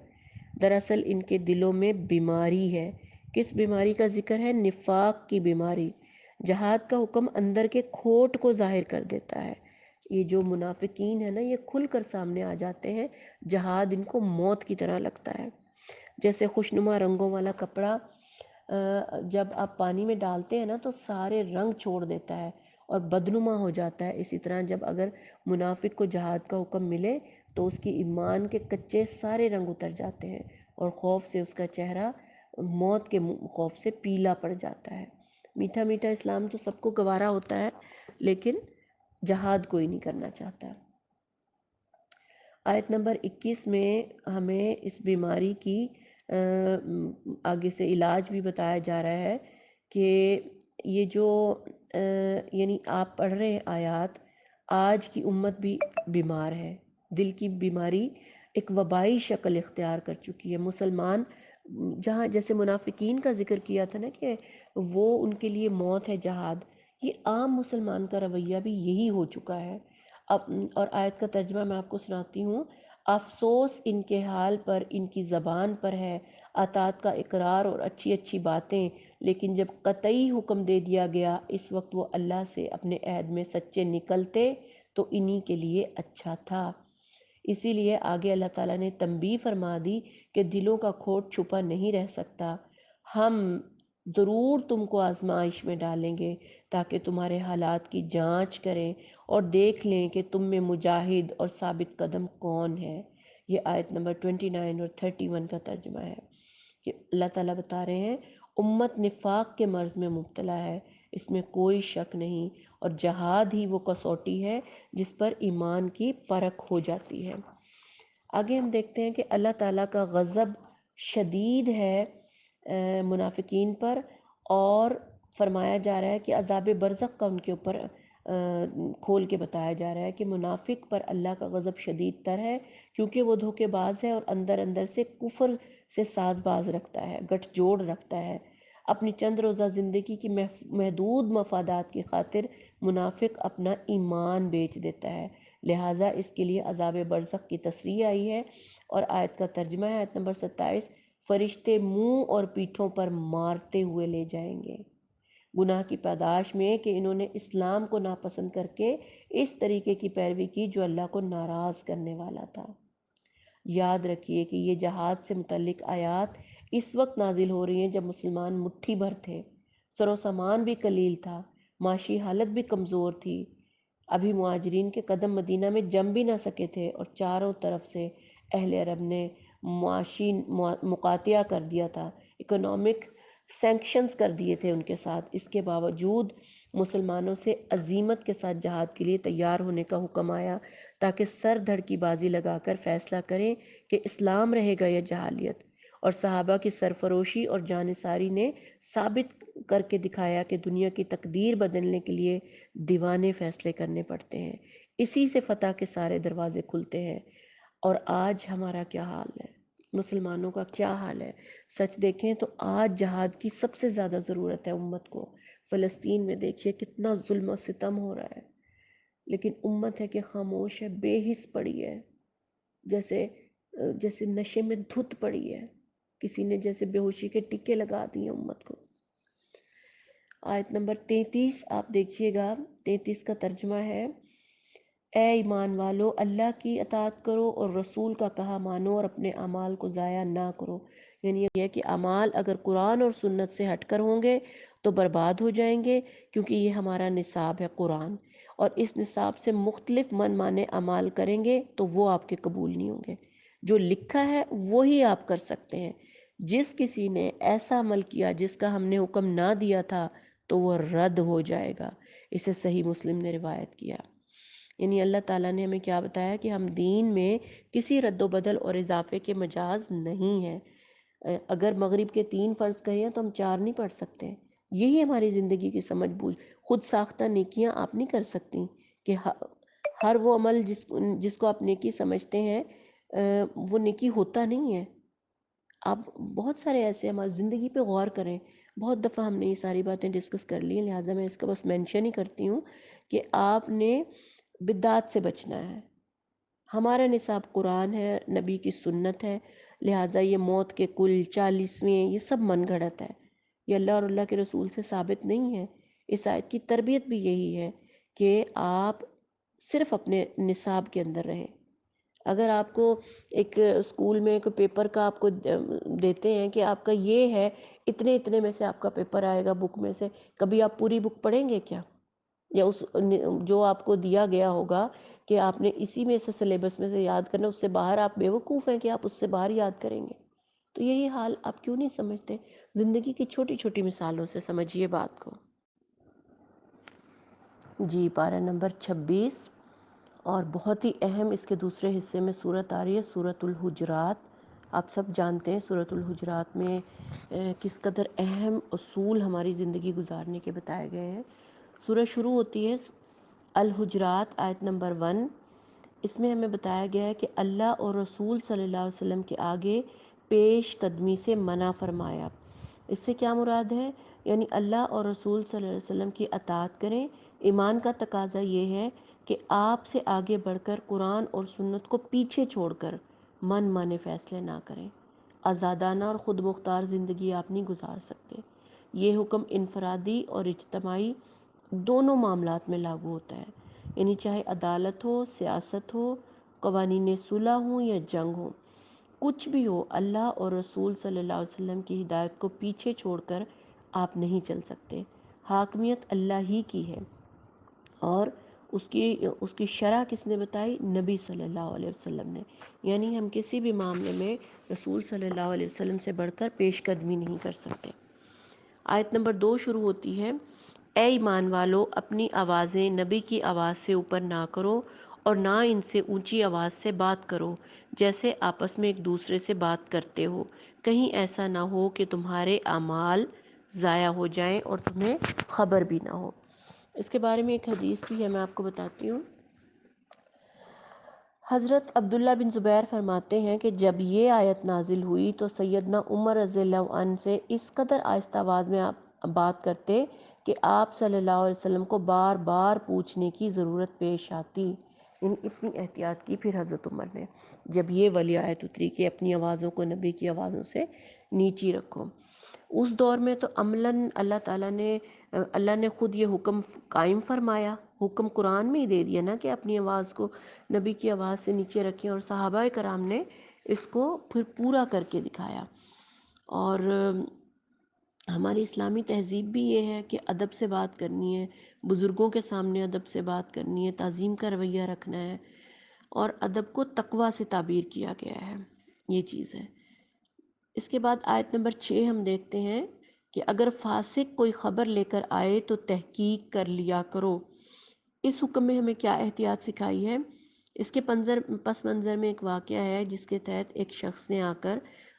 Speaker 3: دراصل ان کے دلوں میں بیماری ہے۔ کس بیماری کا ذکر ہے؟ نفاق کی بیماری۔ جہاد کا حکم اندر کے کھوٹ کو ظاہر کر دیتا ہے۔ یہ جو منافقین ہے نا، یہ کھل کر سامنے آ جاتے ہیں، جہاد ان کو موت کی طرح لگتا ہے۔ جیسے خوشنما رنگوں والا کپڑا جب آپ پانی میں ڈالتے ہیں نا تو سارے رنگ چھوڑ دیتا ہے اور بدنما ہو جاتا ہے، اسی طرح جب اگر منافق کو جہاد کا حکم ملے تو اس کی ایمان کے کچے سارے رنگ اتر جاتے ہیں اور خوف سے اس کا چہرہ موت کے خوف سے پیلا پڑ جاتا ہے۔ میٹھا میٹھا اسلام تو سب کو گوارا ہوتا ہے، لیکن جہاد کوئی نہیں کرنا چاہتا۔ آیت نمبر 21 میں ہمیں اس بیماری کی آگے سے علاج بھی بتایا جا رہا ہے کہ یہ جو یعنی آپ پڑھ رہے ہیں آیات، آج کی امت بھی بیمار ہے، دل کی بیماری ایک وبائی شکل اختیار کر چکی ہے۔ مسلمان جہاں جیسے منافقین کا ذکر کیا تھا نا کہ وہ ان کے لیے موت ہے جہاد، یہ عام مسلمان کا رویہ بھی یہی ہو چکا ہے۔ اور آیت کا ترجمہ میں آپ کو سناتی ہوں۔ افسوس ان کے حال پر، ان کی زبان پر ہے اطاعت کا اقرار اور اچھی اچھی باتیں، لیکن جب قطعی حکم دے دیا گیا اس وقت وہ اللہ سے اپنے عہد میں سچے نکلتے تو انہی کے لیے اچھا تھا۔ اسی لیے آگے اللہ تعالیٰ نے تنبیہ فرما دی کہ دلوں کا کھوٹ چھپا نہیں رہ سکتا، ہم ضرور تم کو آزمائش میں ڈالیں گے تاکہ تمہارے حالات کی جانچ کریں اور دیکھ لیں کہ تم میں مجاہد اور ثابت قدم کون ہے۔ یہ آیت نمبر 29 اور 31 کا ترجمہ ہے کہ اللہ تعالیٰ بتا رہے ہیں امت نفاق کے مرض میں مبتلا ہے، اس میں کوئی شک نہیں، اور جہاد ہی وہ کسوٹی ہے جس پر ایمان کی پرکھ ہو جاتی ہے۔ آگے ہم دیکھتے ہیں کہ اللہ تعالیٰ کا غضب شدید ہے منافقین پر، اور فرمایا جا رہا ہے کہ عذاب برزخ کا ان کے اوپر کھول کے بتایا جا رہا ہے کہ منافق پر اللہ کا غضب شدید تر ہے، کیونکہ وہ دھوکے باز ہے اور اندر اندر سے کفر سے ساز باز رکھتا ہے، گٹھ جوڑ رکھتا ہے۔ اپنی چند روزہ زندگی کی محدود مفادات کی خاطر منافق اپنا ایمان بیچ دیتا ہے، لہٰذا اس کے لیے عذاب برزخ کی تصریح آئی ہے۔ اور آیت کا ترجمہ ہے آیت نمبر 27، فرشتے منہ اور پیٹھوں پر مارتے ہوئے لے جائیں گے، گناہ کی پاداش میں کہ انہوں نے اسلام کو ناپسند کر کے اس طریقے کی پیروی کی جو اللہ کو ناراض کرنے والا تھا۔ یاد رکھیے کہ یہ جہاد سے متعلق آیات اس وقت نازل ہو رہی ہیں جب مسلمان مٹھی بھر تھے، سر و سامان بھی قلیل تھا، معاشی حالت بھی کمزور تھی، ابھی مہاجرین کے قدم مدینہ میں جم بھی نہ سکے تھے، اور چاروں طرف سے اہل عرب نے معاشی مقاطعہ کر دیا تھا، اکنامک سینکشنز کر دیے تھے ان کے ساتھ۔ اس کے باوجود مسلمانوں سے عزیمت کے ساتھ جہاد کے لیے تیار ہونے کا حکم آیا تاکہ سر دھڑ کی بازی لگا کر فیصلہ کریں کہ اسلام رہے گا یا جاہلیت۔ اور صحابہ کی سرفروشی اور جانثاری نے ثابت کر کے دکھایا کہ دنیا کی تقدیر بدلنے کے لیے دیوانے فیصلے کرنے پڑتے ہیں، اسی سے فتح کے سارے دروازے کھلتے ہیں۔ اور آج ہمارا کیا حال ہے، مسلمانوں کا کیا حال ہے؟ سچ دیکھیں تو آج جہاد کی سب سے زیادہ ضرورت ہے امت کو۔ فلسطین میں دیکھیے کتنا ظلم و ستم ہو رہا ہے، لیکن امت ہے کہ خاموش ہے، بے حس پڑی ہے، جیسے نشے میں دھت پڑی ہے، کسی نے جیسے بے ہوشی کے ٹکے لگا دیے امت کو۔ آیت نمبر 33 آپ دیکھیے گا، 33 کا ترجمہ ہے، اے ایمان والو اللہ کی اطاعت کرو اور رسول کا کہا مانو اور اپنے اعمال کو ضائع نہ کرو۔ یعنی یہ کہ اعمال اگر قرآن اور سنت سے ہٹ کر ہوں گے تو برباد ہو جائیں گے، کیونکہ یہ ہمارا نصاب ہے قرآن، اور اس نصاب سے مختلف من مانے اعمال کریں گے تو وہ آپ کے قبول نہیں ہوں گے۔ جو لکھا ہے وہی آپ کر سکتے ہیں، جس کسی نے ایسا عمل کیا جس کا ہم نے حکم نہ دیا تھا تو وہ رد ہو جائے گا۔ اسے صحیح مسلم نے روایت کیا۔ یعنی اللہ تعالیٰ نے ہمیں کیا بتایا کہ ہم دین میں کسی رد و بدل اور اضافے کے مجاز نہیں ہیں۔ اگر مغرب کے 3 فرض کہیں تو ہم 4 نہیں پڑھ سکتے، یہی ہماری زندگی کی سمجھ بوجھ۔ خود ساختہ نیکیاں آپ نہیں کر سکتی کہ ہر وہ عمل جس کو آپ نیکی سمجھتے ہیں وہ نیکی ہوتا نہیں ہے۔ آپ بہت سارے ایسے ہماری زندگی پہ غور کریں، بہت دفعہ ہم نے یہ ساری باتیں ڈسکس کر لی ہیں، لہٰذا میں اس کا بس مینشن ہی کرتی ہوں کہ آپ نے بدعات سے بچنا ہے۔ ہمارا نصاب قرآن ہے، نبی کی سنت ہے، لہٰذا یہ موت کے کل 40ویں یہ سب من گھڑت ہے، یہ اللہ اور اللہ کے رسول سے ثابت نہیں ہے۔ اس آیت کی تربیت بھی یہی ہے کہ آپ صرف اپنے نصاب کے اندر رہیں۔ اگر آپ کو ایک اسکول میں ایک پیپر کا آپ کو دیتے ہیں کہ آپ کا یہ ہے، اتنے اتنے میں سے آپ کا پیپر آئے گا بک میں سے، کبھی آپ پوری بک پڑھیں گے کیا؟ یا اس جو آپ کو دیا گیا ہوگا کہ آپ نے اسی میں سے سلیبس میں سے یاد کرنا، اس سے باہر آپ بیوقوف ہیں کہ آپ اس سے باہر یاد کریں گے؟ تو یہی حال آپ کیوں نہیں سمجھتے؟ زندگی کی چھوٹی چھوٹی مثالوں سے سمجھیے بات کو۔ جی، پارہ نمبر 26 اور بہت ہی اہم اس کے دوسرے حصے میں صورت آ رہی ہے، سورۃ الحجرات۔ آپ سب جانتے ہیں سورۃ الحجرات میں کس قدر اہم اصول ہماری زندگی گزارنے کے بتائے گئے ہیں۔ سورہ شروع ہوتی ہے الحجرات آیت نمبر 1۔ اس میں ہمیں بتایا گیا ہے کہ اللہ اور رسول صلی اللہ علیہ وسلم کے آگے پیش قدمی سے منع فرمایا۔ اس سے کیا مراد ہے؟ یعنی اللہ اور رسول صلی اللہ علیہ وسلم کی اطاعت کریں۔ ایمان کا تقاضا یہ ہے کہ آپ سے آگے بڑھ کر قرآن اور سنت کو پیچھے چھوڑ کر من مانے فیصلے نہ کریں۔ آزادانہ اور خود مختار زندگی آپ نہیں گزار سکتے۔ یہ حکم انفرادی اور اجتماعی دونوں معاملات میں لاگو ہوتا ہے، یعنی چاہے عدالت ہو، سیاست ہو، قوانین صلح ہوں یا جنگ ہو، کچھ بھی ہو، اللہ اور رسول صلی اللہ علیہ وسلم کی ہدایت کو پیچھے چھوڑ کر آپ نہیں چل سکتے۔ حاکمیت اللہ ہی کی ہے، اور اس کی شرح کس نے بتائی؟ نبی صلی اللہ علیہ وسلم نے۔ یعنی ہم کسی بھی معاملے میں رسول صلی اللہ علیہ وسلم سے بڑھ کر پیش قدمی نہیں کر سکتے۔ آیت نمبر 2 شروع ہوتی ہے، اے ایمان والو، اپنی آوازیں نبی کی آواز سے اوپر نہ کرو اور نہ ان سے اونچی آواز سے بات کرو جیسے آپس میں ایک دوسرے سے بات کرتے ہو، کہیں ایسا نہ ہو کہ تمہارے اعمال ضائع ہو جائیں اور تمہیں خبر بھی نہ ہو۔ اس کے بارے میں ایک حدیث بھی ہے، میں آپ کو بتاتی ہوں۔ حضرت عبداللہ بن زبیر فرماتے ہیں کہ جب یہ آیت نازل ہوئی تو سیدنا عمر رضی اللہ عنہ سے اس قدر آہستہ آواز میں آپ بات کرتے کہ آپ صلی اللہ علیہ وسلم کو بار بار پوچھنے کی ضرورت پیش آتی۔ یعنی اتنی احتیاط کی پھر حضرت عمر نے، جب یہ والی آیت اتری کہ اپنی آوازوں کو نبی کی آوازوں سے نیچی رکھو۔ اس دور میں تو عملاً اللہ نے خود یہ حکم قائم فرمایا، حکم قرآن میں ہی دے دیا نا کہ اپنی آواز کو نبی کی آواز سے نیچے رکھیں، اور صحابہ کرام نے اس کو پھر پورا کر کے دکھایا۔ اور ہماری اسلامی تہذیب بھی یہ ہے کہ ادب سے بات کرنی ہے، بزرگوں کے سامنے ادب سے بات کرنی ہے، تعظیم کا رویہ رکھنا ہے، اور ادب کو تقویٰ سے تعبیر کیا گیا ہے، یہ چیز ہے۔ اس کے بعد آیت نمبر 6 ہم دیکھتے ہیں کہ اگر فاسق کوئی خبر لے کر آئے تو تحقیق کر لیا کرو۔ اس حکم میں ہمیں کیا احتیاط سکھائی ہے؟ اس کے پس منظر میں ایک واقعہ ہے جس کے تحت ایک شخص نے آ کر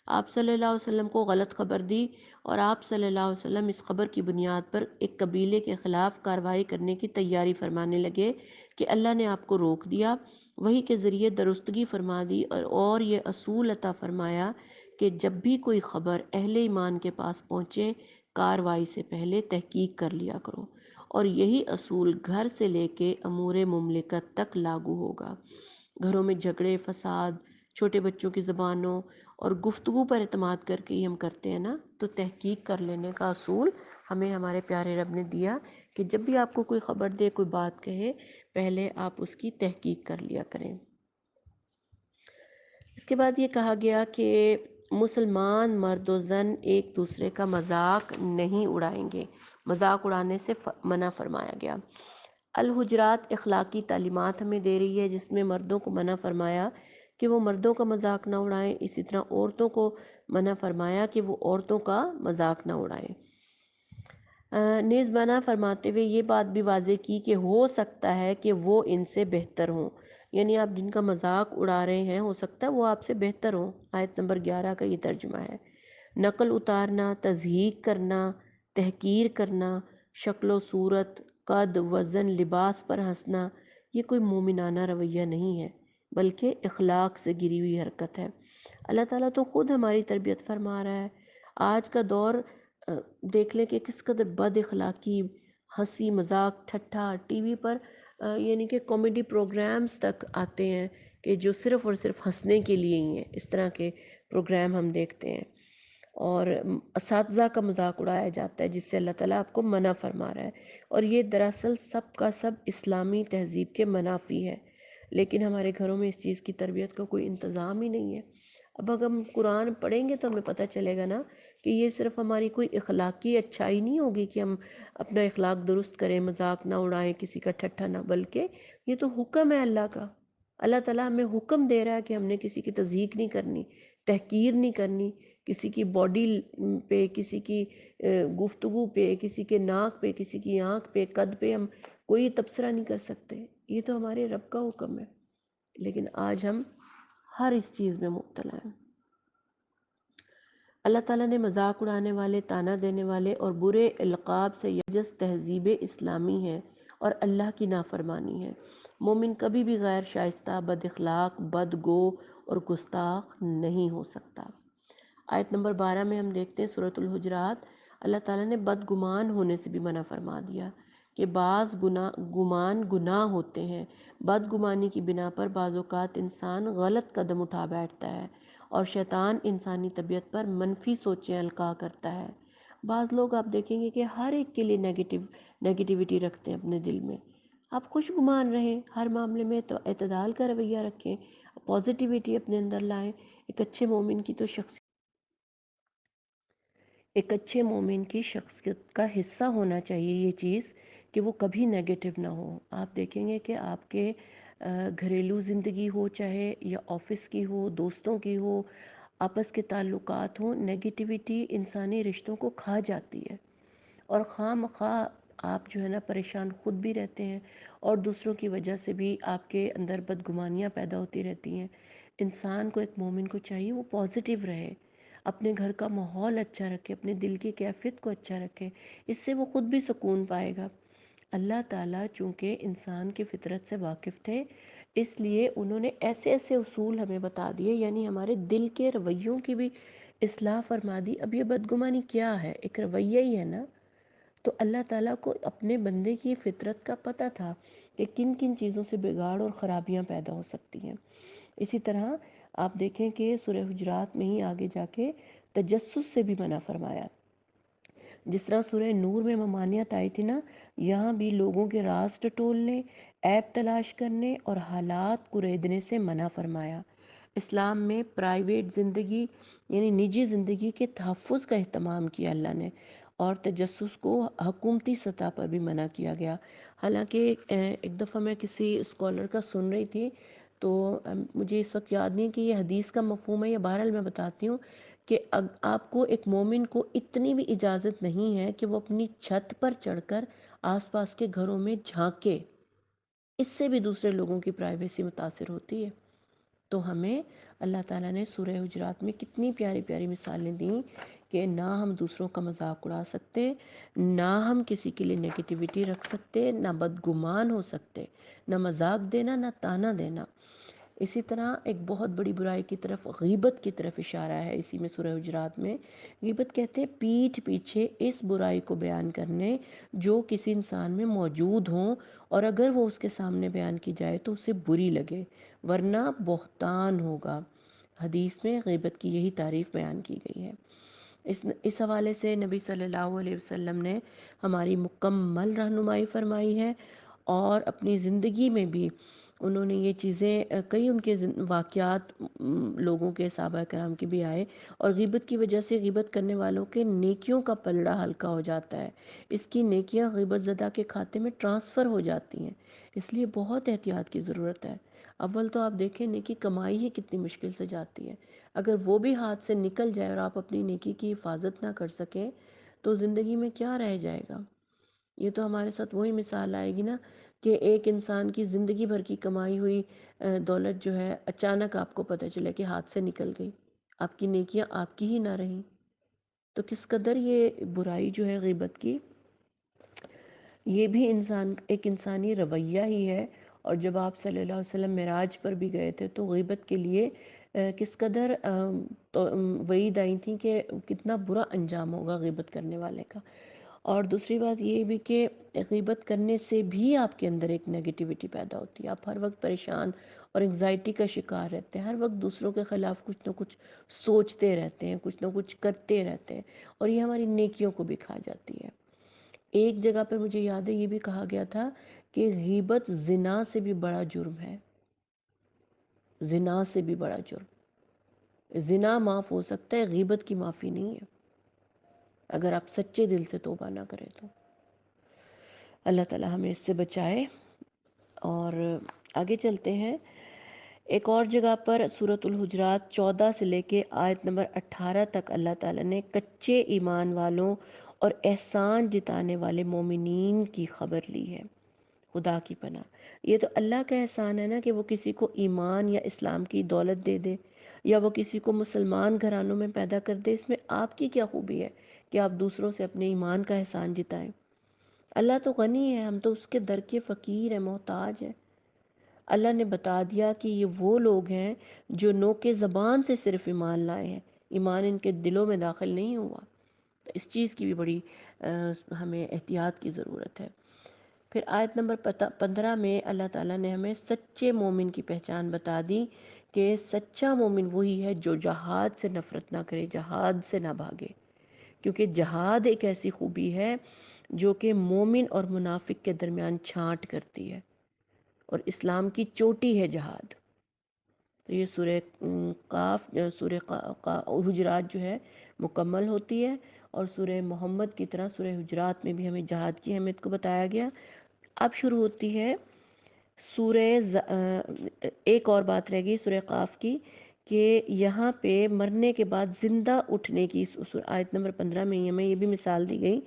Speaker 3: آپ صلی اللہ علیہ وسلم کو غلط خبر دی، اور آپ صلی اللہ علیہ وسلم اس خبر کی بنیاد پر ایک قبیلے کے خلاف کارروائی کرنے کی تیاری فرمانے لگے کہ اللہ نے آپ کو روک دیا، وحی کے ذریعے درستگی فرما دی، اور یہ اصول عطا فرمایا کہ جب بھی کوئی خبر اہل ایمان کے پاس پہنچے، کارروائی سے پہلے تحقیق کر لیا کرو، اور یہی اصول گھر سے لے کے امور مملکت تک لاگو ہوگا۔ گھروں میں جھگڑے، فساد، چھوٹے بچوں کی زبانوں اور گفتگو پر اعتماد کر کے ہی ہم کرتے ہیں نا، تو تحقیق کر لینے کا اصول ہمیں ہمارے پیارے رب نے دیا کہ جب بھی آپ کو کوئی خبر دے، کوئی بات کہے، پہلے آپ اس کی تحقیق کر لیا کریں۔ اس کے بعد یہ کہا گیا کہ مسلمان مرد و زن ایک دوسرے کا مذاق نہیں اڑائیں گے، مذاق اڑانے سے منع فرمایا گیا۔ الحجرات اخلاقی تعلیمات ہمیں دے رہی ہے، جس میں مردوں کو منع فرمایا کہ وہ مردوں کا مذاق نہ اڑائیں، اسی طرح عورتوں کو منع فرمایا کہ وہ عورتوں کا مذاق نہ اڑائیں۔ نیز منع فرماتے ہوئے یہ بات بھی واضح کی کہ ہو سکتا ہے کہ وہ ان سے بہتر ہوں، یعنی آپ جن کا مذاق اڑا رہے ہیں ہو سکتا ہے وہ آپ سے بہتر ہوں۔ آیت نمبر 11 کا یہ ترجمہ ہے۔ نقل اتارنا، تضحیق کرنا، تحقیر کرنا، شکل و صورت، قد، وزن، لباس پر ہنسنا، یہ کوئی مومنانہ رویہ نہیں ہے۔ بلکہ اخلاق سے گری ہوئی حرکت ہے۔ اللہ تعالیٰ تو خود ہماری تربیت فرما رہا ہے۔ آج کا دور دیکھ لیں کہ کس قدر بد اخلاقی، ہنسی مذاق ٹھٹھا ٹی وی پر یعنی کہ کامیڈی پروگرامز تک آتے ہیں کہ جو صرف اور صرف ہنسنے کے لیے ہی ہیں، اس طرح کے پروگرام ہم دیکھتے ہیں۔ اور اساتذہ کا مذاق اڑایا جاتا ہے جس سے اللہ تعالیٰ آپ کو منع فرما رہا ہے، اور یہ دراصل سب کا سب اسلامی تہذیب کے منافی ہے، لیکن ہمارے گھروں میں اس چیز کی تربیت کا کوئی انتظام ہی نہیں ہے۔ اب اگر ہم قرآن پڑھیں گے تو ہمیں پتہ چلے گا نا کہ یہ صرف ہماری کوئی اخلاقی اچھائی نہیں ہوگی کہ ہم اپنا اخلاق درست کریں، مذاق نہ اڑائیں، کسی کا ٹھٹھا نہ، بلکہ یہ تو حکم ہے اللہ کا۔ اللہ تعالیٰ ہمیں حکم دے رہا ہے کہ ہم نے کسی کی تضحیک نہیں کرنی، تحقیر نہیں کرنی، کسی کی باڈی پہ، کسی کی گفتگو پہ، کسی کے ناک پہ، کسی کی آنکھ پہ، قد پہ ہم کوئی تبصرہ نہیں کر سکتے۔ یہ تو ہمارے رب کا حکم ہے، لیکن آج ہم ہر اس چیز میں مبتلا ہیں۔ اللہ تعالیٰ نے مذاق اڑانے والے، طعنہ دینے والے اور برے القاب سے یجز تہذیب اسلامی ہے اور اللہ کی نافرمانی ہے۔ مومن کبھی بھی غیر شائستہ، بد اخلاق، بد گو اور گستاخ نہیں ہو سکتا۔ آیت نمبر 12 میں ہم دیکھتے ہیں سورۃ الحجرات، اللہ تعالیٰ نے بدگمان ہونے سے بھی منع فرما دیا کہ بعض گمان گناہ ہوتے ہیں۔ بدگمانی کی بنا پر بعض اوقات انسان غلط قدم اٹھا بیٹھتا ہے اور شیطان انسانی طبیعت پر منفی سوچیں القاء کرتا ہے۔ بعض لوگ آپ دیکھیں گے کہ ہر ایک کے لیے نیگیٹیوٹی رکھتے ہیں اپنے دل میں۔ آپ خوش گمان رہیں، ہر معاملے میں تو اعتدال کا رویہ رکھیں، پازیٹیوٹی اپنے اندر لائیں۔ ایک اچھے مومن کی شخصیت کا حصہ ہونا چاہیے یہ چیز کہ وہ کبھی نیگیٹو نہ ہو۔ آپ دیکھیں گے کہ آپ کے گھریلو زندگی ہو، چاہے یا آفس کی ہو، دوستوں کی ہو، آپس کے تعلقات ہوں، نیگیٹیوٹی انسانی رشتوں کو کھا جاتی ہے، اور خواہ مخواہ آپ جو ہے نا پریشان خود بھی رہتے ہیں، اور دوسروں کی وجہ سے بھی آپ کے اندر بدگمانیاں پیدا ہوتی رہتی ہیں۔ انسان کو، ایک مومن کو چاہیے وہ پازیٹیو رہے، اپنے گھر کا ماحول اچھا رکھے، اپنے دل کی کیفیت کو اچھا رکھے، اس سے وہ خود بھی سکون پائے گا۔ اللہ تعالیٰ چونکہ انسان کی فطرت سے واقف تھے، اس لیے انہوں نے ایسے ایسے اصول ہمیں بتا دیے، یعنی ہمارے دل کے رویوں کی بھی اصلاح فرما دی۔ اب یہ بدگمانی کیا ہے؟ ایک رویہ ہی ہے نا۔ تو اللہ تعالیٰ کو اپنے بندے کی فطرت کا پتہ تھا کہ کن کن چیزوں سے بگاڑ اور خرابیاں پیدا ہو سکتی ہیں۔ اسی طرح آپ دیکھیں کہ سورہ حجرات میں ہی آگے جا کے تجسس سے بھی منع فرمایا۔ جس طرح سورہ نور میں ممانعت آئی تھی نا، یہاں بھی لوگوں کے راز ٹٹولنے، عیب تلاش کرنے اور حالات کریدنے سے منع فرمایا۔ اسلام میں پرائیویٹ زندگی یعنی نجی زندگی کے تحفظ کا اہتمام کیا اللہ نے، اور تجسس کو حکومتی سطح پر بھی منع کیا گیا۔ حالانکہ ایک دفعہ میں کسی اسکالر کا سن رہی تھی، تو مجھے اس وقت یاد نہیں کہ یہ حدیث کا مفہوم ہے یا بہرحال میں بتاتی ہوں کہ آپ کو، ایک مومن کو اتنی بھی اجازت نہیں ہے کہ وہ اپنی چھت پر چڑھ کر آس پاس کے گھروں میں جھانکے، اس سے بھی دوسرے لوگوں کی پرائیویسی متاثر ہوتی ہے۔ تو ہمیں اللہ تعالیٰ نے سورہ حجرات میں کتنی پیاری پیاری مثالیں دیں کہ نہ ہم دوسروں کا مذاق اڑا سکتے، نہ ہم کسی کے لیے نیگیٹیوٹی رکھ سکتے، نہ بدگمان ہو سکتے، نہ مذاق دینا، نہ طعنہ دینا۔ اسی طرح ایک بہت بڑی برائی کی طرف، غیبت کی طرف اشارہ ہے اسی میں سورہ حجرات میں۔ غیبت کہتے ہیں پیٹھ پیچھے اس برائی کو بیان کرنے جو کسی انسان میں موجود ہوں، اور اگر وہ اس کے سامنے بیان کی جائے تو اسے بری لگے، ورنہ بہتان ہوگا۔ حدیث میں غیبت کی یہی تعریف بیان کی گئی ہے۔ اس حوالے سے نبی صلی اللہ علیہ وسلم نے ہماری مکمل رہنمائی فرمائی ہے، اور اپنی زندگی میں بھی انہوں نے یہ چیزیں، کئی ان کے واقعات لوگوں کے، صحابہ کرام کے بھی آئے، اور غیبت کی وجہ سے غیبت کرنے والوں کے نیکیوں کا پلڑا ہلکا ہو جاتا ہے، اس کی نیکیاں غیبت زدہ کے کھاتے میں ٹرانسفر ہو جاتی ہیں، اس لیے بہت احتیاط کی ضرورت ہے۔ اول تو آپ دیکھیں نیکی کمائی ہی کتنی مشکل سے جاتی ہے، اگر وہ بھی ہاتھ سے نکل جائے اور آپ اپنی نیکی کی حفاظت نہ کر سکیں تو زندگی میں کیا رہ جائے گا؟ یہ تو ہمارے ساتھ وہی مثال آئے گی نا کہ ایک انسان کی زندگی بھر کی کمائی ہوئی دولت جو ہے اچانک آپ کو پتہ چلے کہ ہاتھ سے نکل گئی، آپ کی نیکیاں آپ کی ہی نہ رہیں، تو کس قدر یہ برائی جو ہے غیبت کی، یہ بھی ایک انسانی رویہ ہی ہے، اور جب آپ صلی اللہ علیہ وسلم معراج پر بھی گئے تھے تو غیبت کے لیے کس قدر وعید آئی تھی کہ کتنا برا انجام ہوگا غیبت کرنے والے کا۔ اور دوسری بات یہ بھی کہ غیبت کرنے سے بھی آپ کے اندر ایک نیگیٹیوٹی پیدا ہوتی ہے، آپ ہر وقت پریشان اور انگزائٹی کا شکار رہتے ہیں، ہر وقت دوسروں کے خلاف کچھ نہ کچھ سوچتے رہتے ہیں، کچھ نہ کچھ کرتے رہتے ہیں، اور یہ ہماری نیکیوں کو بھی کھا جاتی ہے۔ ایک جگہ پر مجھے یاد ہے یہ بھی کہا گیا تھا کہ غیبت زنا سے بھی بڑا جرم ہے، زنا سے بھی بڑا جرم۔ زنا معاف ہو سکتا ہے، غیبت کی معافی نہیں ہے، اگر آپ سچے دل سے توبہ نہ کریں تو۔ اللہ تعالی ہمیں اس سے بچائے۔ اور آگے چلتے ہیں، ایک اور جگہ پر سورۃ الحجرات 14 سے لے کے آیت نمبر 18 تک اللہ تعالیٰ نے کچے ایمان والوں اور احسان جتانے والے مومنین کی خبر لی ہے۔ خدا کی پناہ، یہ تو اللہ کا احسان ہے نا کہ وہ کسی کو ایمان یا اسلام کی دولت دے دے، یا وہ کسی کو مسلمان گھرانوں میں پیدا کر دے۔ اس میں آپ کی کیا خوبی ہے کہ آپ دوسروں سے اپنے ایمان کا احسان جتائیں؟ اللہ تو غنی ہے، ہم تو اس کے در کے فقیر ہیں، محتاج ہیں۔ اللہ نے بتا دیا کہ یہ وہ لوگ ہیں جو نوک زبان سے صرف ایمان لائے ہیں، ایمان ان کے دلوں میں داخل نہیں ہوا۔ تو اس چیز کی بھی بڑی ہمیں احتیاط کی ضرورت ہے۔ پھر آیت نمبر 15 میں اللہ تعالیٰ نے ہمیں سچے مومن کی پہچان بتا دی کہ سچا مومن وہی ہے جو جہاد سے نفرت نہ کرے، جہاد سے نہ بھاگے، کیونکہ جہاد ایک ایسی خوبی ہے جو کہ مومن اور منافق کے درمیان چھانٹ کرتی ہے، اور اسلام کی چوٹی ہے جہاد۔ تو یہ سورہ حجرات جو ہے مکمل ہوتی ہے، اور سورہ محمد کی طرح سورہ حجرات میں بھی ہمیں جہاد کی اہمیت کو بتایا گیا۔ اب شروع ہوتی ہے ایک اور بات رہ گئی سورہ قاف کی، کہ یہاں پہ مرنے کے بعد زندہ اٹھنے کی آیت نمبر 15 میں ہمیں یہ بھی مثال دی گئی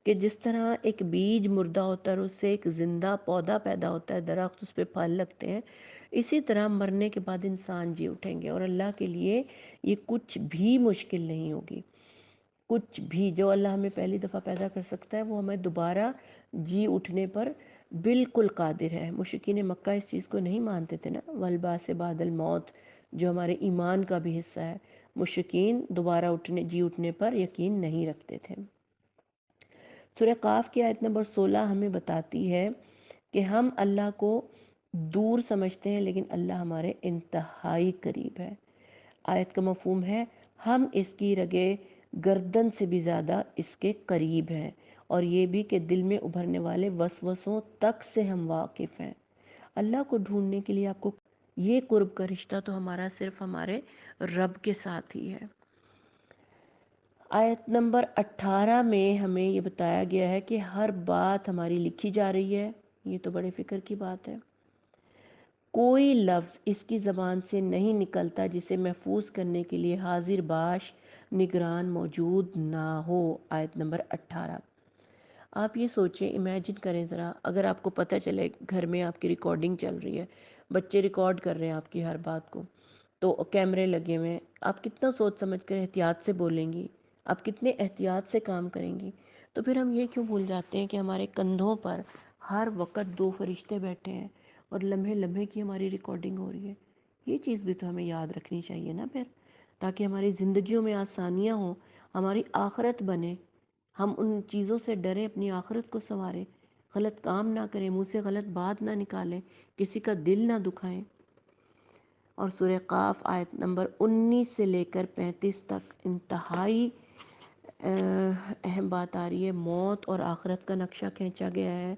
Speaker 3: کہ جس طرح ایک بیج مردہ ہوتا ہے اور اس سے ایک زندہ پودا پیدا ہوتا ہے، درخت، اس پہ پھل لگتے ہیں، اسی طرح مرنے کے بعد انسان جی اٹھیں گے، اور اللہ کے لیے یہ کچھ بھی مشکل نہیں ہوگی۔ کچھ بھی، جو اللہ ہمیں پہلی دفعہ پیدا کر سکتا ہے وہ ہمیں دوبارہ جی اٹھنے پر بالکل قادر ہے۔ مشرکین مکہ اس چیز کو نہیں مانتے تھے نا، والبعث بعد الموت، جو ہمارے ایمان کا بھی حصہ ہے۔ مشرکین دوبارہ جی اٹھنے پر یقین نہیں رکھتے تھے۔ سورہ قاف کی آیت نمبر 16 ہمیں بتاتی ہے کہ ہم اللہ کو دور سمجھتے ہیں لیکن اللہ ہمارے انتہائی قریب ہے۔ آیت کا مفہوم ہے ہم اس کی رگے گردن سے بھی زیادہ اس کے قریب ہیں، اور یہ بھی کہ دل میں ابھرنے والے وسوسوں تک سے ہم واقف ہیں۔ اللہ کو ڈھونڈنے کے لیے آپ کو یہ قرب کا رشتہ تو ہمارا صرف ہمارے رب کے ساتھ ہی ہے۔ آیت نمبر 18 میں ہمیں یہ بتایا گیا ہے کہ ہر بات ہماری لکھی جا رہی ہے، یہ تو بڑے فکر کی بات ہے۔ کوئی لفظ اس کی زبان سے نہیں نکلتا جسے محفوظ کرنے کے لیے حاضر باش نگران موجود نہ ہو۔ آیت نمبر 18۔ آپ یہ سوچیں، امیجن کریں ذرا، اگر آپ کو پتہ چلے گھر میں آپ کی ریکارڈنگ چل رہی ہے، بچے ریکارڈ کر رہے ہیں آپ کی ہر بات کو، تو کیمرے لگے ہوئے ہیں، آپ کتنا سوچ سمجھ کر احتیاط سے بولیں گی، آپ کتنے احتیاط سے کام کریں گی؟ تو پھر ہم یہ کیوں بھول جاتے ہیں کہ ہمارے کندھوں پر ہر وقت دو فرشتے بیٹھے ہیں اور لمحے لمحے کی ہماری ریکارڈنگ ہو رہی ہے؟ یہ چیز بھی تو ہمیں یاد رکھنی چاہیے نا پھر، تاکہ ہماری زندگیوں میں آسانیاں ہوں، ہماری آخرت بنے، ہم ان چیزوں سے ڈریں، اپنی آخرت کو سنواریں، غلط کام نہ کریں، منہ سے غلط بات نہ نکالیں، کسی کا دل نہ دکھائیں۔ اور سورہ قاف آیت نمبر 19 سے لے کر 35 تک انتہائی اہم بات آ رہی ہے، موت اور آخرت کا نقشہ کھینچا گیا ہے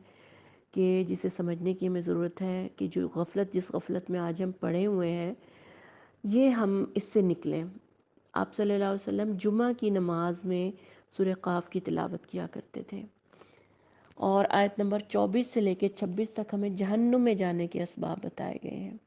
Speaker 3: کہ جسے سمجھنے کی ہمیں ضرورت ہے کہ جو غفلت، جس غفلت میں آج ہم پڑے ہوئے ہیں، یہ ہم اس سے نکلیں۔ آپ صلی اللہ علیہ وسلم جمعہ کی نماز میں سورہ قاف کی تلاوت کیا کرتے تھے، اور آیت نمبر 24 سے لے کے 26 تک ہمیں جہنم میں جانے کے اسباب بتائے گئے ہیں۔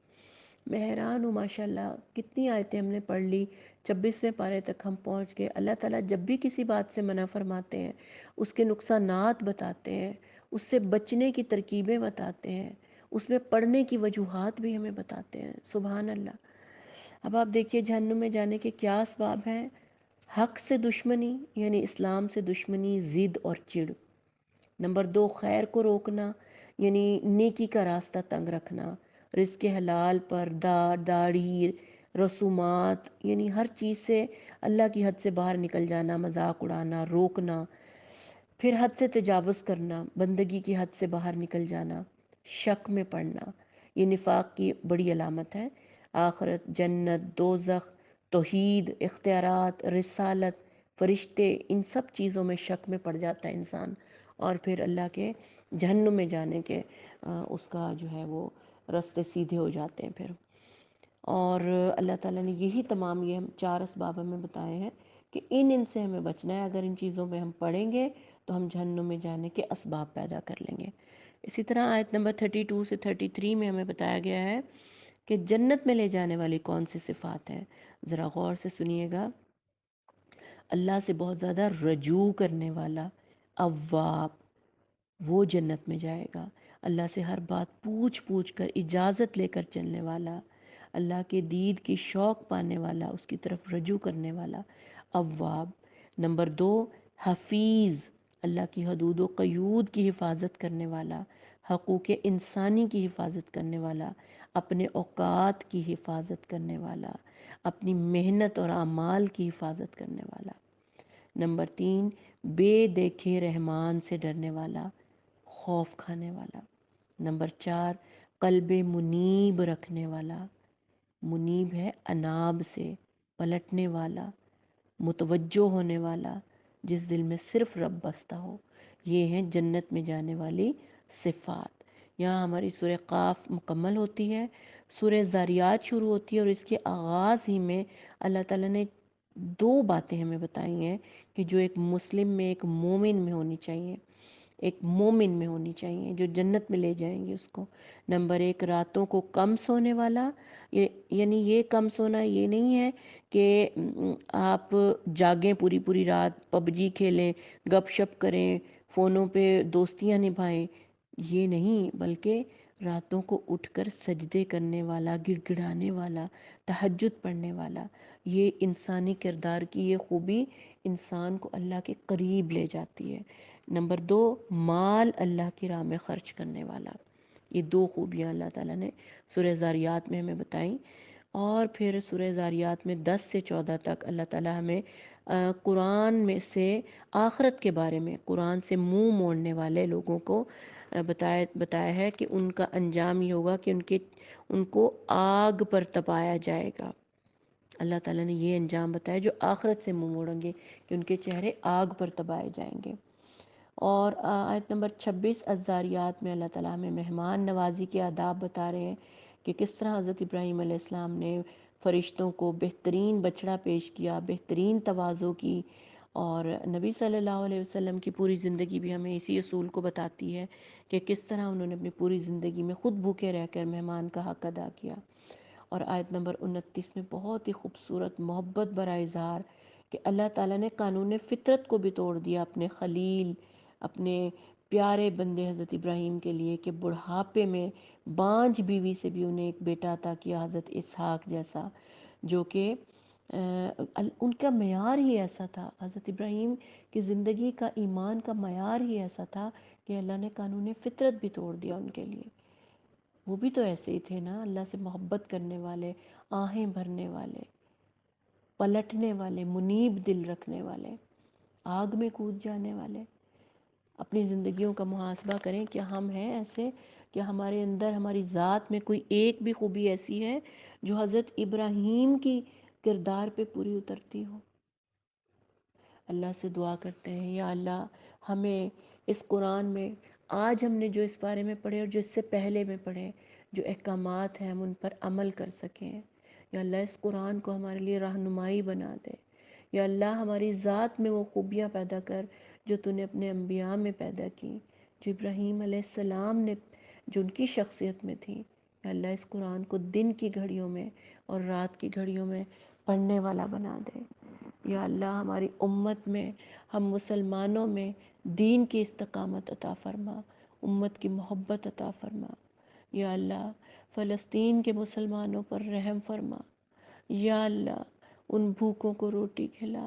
Speaker 3: میں حیران ہوں، ماشاءاللہ کتنی آیتیں ہم نے پڑھ لی، 26ویں پارے تک ہم پہنچ گئے۔ اللہ تعالیٰ جب بھی کسی بات سے منع فرماتے ہیں، اس کے نقصانات بتاتے ہیں، اس سے بچنے کی ترکیبیں بتاتے ہیں، اس میں پڑھنے کی وجوہات بھی ہمیں بتاتے ہیں۔ سبحان اللہ۔ اب آپ دیکھیے جہنم میں جانے کے کیا اسباب ہیں؟ حق سے دشمنی، یعنی اسلام سے دشمنی، ضد اور چڑ۔ نمبر 2، خیر کو روکنا، یعنی نیکی کا راستہ تنگ رکھنا، رزق حلال پر داڑھی، رسومات، یعنی ہر چیز سے اللہ کی حد سے باہر نکل جانا، مذاق اڑانا، روکنا، پھر حد سے تجاوز کرنا، بندگی کی حد سے باہر نکل جانا، شک میں پڑنا، یہ نفاق کی بڑی علامت ہے۔ آخرت، جنت، دوزخ، توحید، اختیارات، رسالت، فرشتے، ان سب چیزوں میں شک میں پڑ جاتا ہے انسان، اور پھر اللہ کے جہنم میں جانے کے اس کا جو ہے وہ رستے سیدھے ہو جاتے ہیں پھر۔ اور اللہ تعالیٰ نے یہی تمام یہ 4 اسباب ہمیں بتائے ہیں کہ ان سے ہمیں بچنا ہے۔ اگر ان چیزوں میں ہم پڑیں گے تو ہم جہنم میں جانے کے اسباب پیدا کر لیں گے۔ اسی طرح آیت نمبر 32 سے 33 میں ہمیں بتایا گیا ہے کہ جنت میں لے جانے والی کون سی صفات ہیں۔ ذرا غور سے سنیے گا۔ اللہ سے بہت زیادہ رجوع کرنے والا، اواب، وہ جنت میں جائے گا۔ اللہ سے ہر بات پوچھ پوچھ کر اجازت لے کر چلنے والا، اللہ کے دید کی شوق پانے والا، اس کی طرف رجوع کرنے والا، اواب۔ نمبر 2، حفیظ، اللہ کی حدود و قیود کی حفاظت کرنے والا، حقوق انسانی کی حفاظت کرنے والا، اپنے اوقات کی حفاظت کرنے والا، اپنی محنت اور اعمال کی حفاظت کرنے والا۔ نمبر 3، بے دیکھے رحمان سے ڈرنے والا، خوف کھانے والا۔ نمبر 4، قلب منیب رکھنے والا، منیب ہے اناب سے، پلٹنے والا، متوجہ ہونے والا، جس دل میں صرف رب بستا ہو۔ یہ ہیں جنت میں جانے والی صفات۔ یہاں ہماری سورہ قاف مکمل ہوتی ہے، سورہ زاریات شروع ہوتی ہے، اور اس کے آغاز ہی میں اللہ تعالیٰ نے 2 باتیں ہمیں بتائی ہیں کہ جو ایک مسلم میں، ایک مومن میں ہونی چاہیے، ایک مومن میں ہونی چاہیے، جو جنت میں لے جائیں گے اس کو۔ نمبر 1، راتوں کو کم سونے والا، یعنی یہ کم سونا یہ نہیں ہے کہ آپ جاگیں پوری پوری رات، پب جی کھیلیں، گپ شپ کریں، فونوں پہ دوستیاں نبھائیں، یہ نہیں، بلکہ راتوں کو اٹھ کر سجدے کرنے والا، گڑ گڑانے والا، تہجد پڑھنے والا۔ یہ انسانی کردار کی یہ خوبی انسان کو اللہ کے قریب لے جاتی ہے۔ نمبر 2، مال اللہ کی راہ میں خرچ کرنے والا۔ یہ 2 خوبیاں اللہ تعالیٰ نے سورہ زاریات میں ہمیں بتائیں، اور پھر سورہ زاریات میں 10 سے 14 تک اللہ تعالیٰ ہمیں قرآن میں سے آخرت کے بارے میں، قرآن سے منہ موڑنے والے لوگوں کو بتایا ہے کہ ان کا انجام یہ ہوگا کہ ان کو آگ پر تپایا جائے گا۔ اللہ تعالیٰ نے یہ انجام بتایا جو آخرت سے منہ موڑیں گے کہ ان کے چہرے آگ پر تپائے جائیں گے۔ اور آیت نمبر 26 الزاریات میں اللہ تعالیٰ ہمیں مہمان نوازی کے آداب بتا رہے ہیں کہ کس طرح حضرت ابراہیم علیہ السلام نے فرشتوں کو بہترین بچڑا پیش کیا، بہترین تواضع کی، اور نبی صلی اللہ علیہ وسلم کی پوری زندگی بھی ہمیں اسی اصول کو بتاتی ہے کہ کس طرح انہوں نے اپنی پوری زندگی میں خود بھوکے رہ کر مہمان کا حق ادا کیا۔ اور آیت نمبر 29 میں بہت ہی خوبصورت محبت برا اظہار کہ اللہ تعالیٰ نے قانون فطرت کو بھی توڑ دیا اپنے خلیل، اپنے پیارے بندے حضرت ابراہیم کے لیے، کہ بڑھاپے میں بانجھ بیوی سے بھی انہیں ایک بیٹا عطا کیا، حضرت اسحاق جیسا، جو کہ ان کا معیار ہی ایسا تھا، حضرت ابراہیم کی زندگی کا، ایمان کا معیار ہی ایسا تھا کہ اللہ نے قانون فطرت بھی توڑ دیا ان کے لیے۔ وہ بھی تو ایسے ہی تھے نا، اللہ سے محبت کرنے والے، آہیں بھرنے والے، پلٹنے والے، منیب دل رکھنے والے، آگ میں کود جانے والے۔ اپنی زندگیوں کا محاسبہ کریں کہ ہم ہیں ایسے، کہ ہمارے اندر، ہماری ذات میں کوئی ایک بھی خوبی ایسی ہے جو حضرت ابراہیم کی کردار پہ پوری اترتی ہو۔ اللہ سے دعا کرتے ہیں یا اللہ ہمیں اس قرآن میں آج ہم نے جو اس بارے میں پڑھے اور جو اس سے پہلے میں پڑھے جو احکامات ہیں ہم ان پر عمل کر سکیں۔ یا اللہ اس قرآن کو ہمارے لیے رہنمائی بنا دے۔ یا اللہ ہماری ذات میں وہ خوبیاں پیدا کر جو تو نے اپنے انبیاء میں پیدا کی، جو ابراہیم علیہ السلام نے، جو ان کی شخصیت میں تھی۔ یا اللہ اس قرآن کو دن کی گھڑیوں میں اور رات کی گھڑیوں میں پڑھنے والا بنا دے۔ یا اللہ ہماری امت میں، ہم مسلمانوں میں دین کی استقامت عطا فرما، امت کی محبت عطا فرما۔ یا اللہ فلسطین کے مسلمانوں پر رحم فرما۔ یا اللہ ان بھوکوں کو روٹی کھلا۔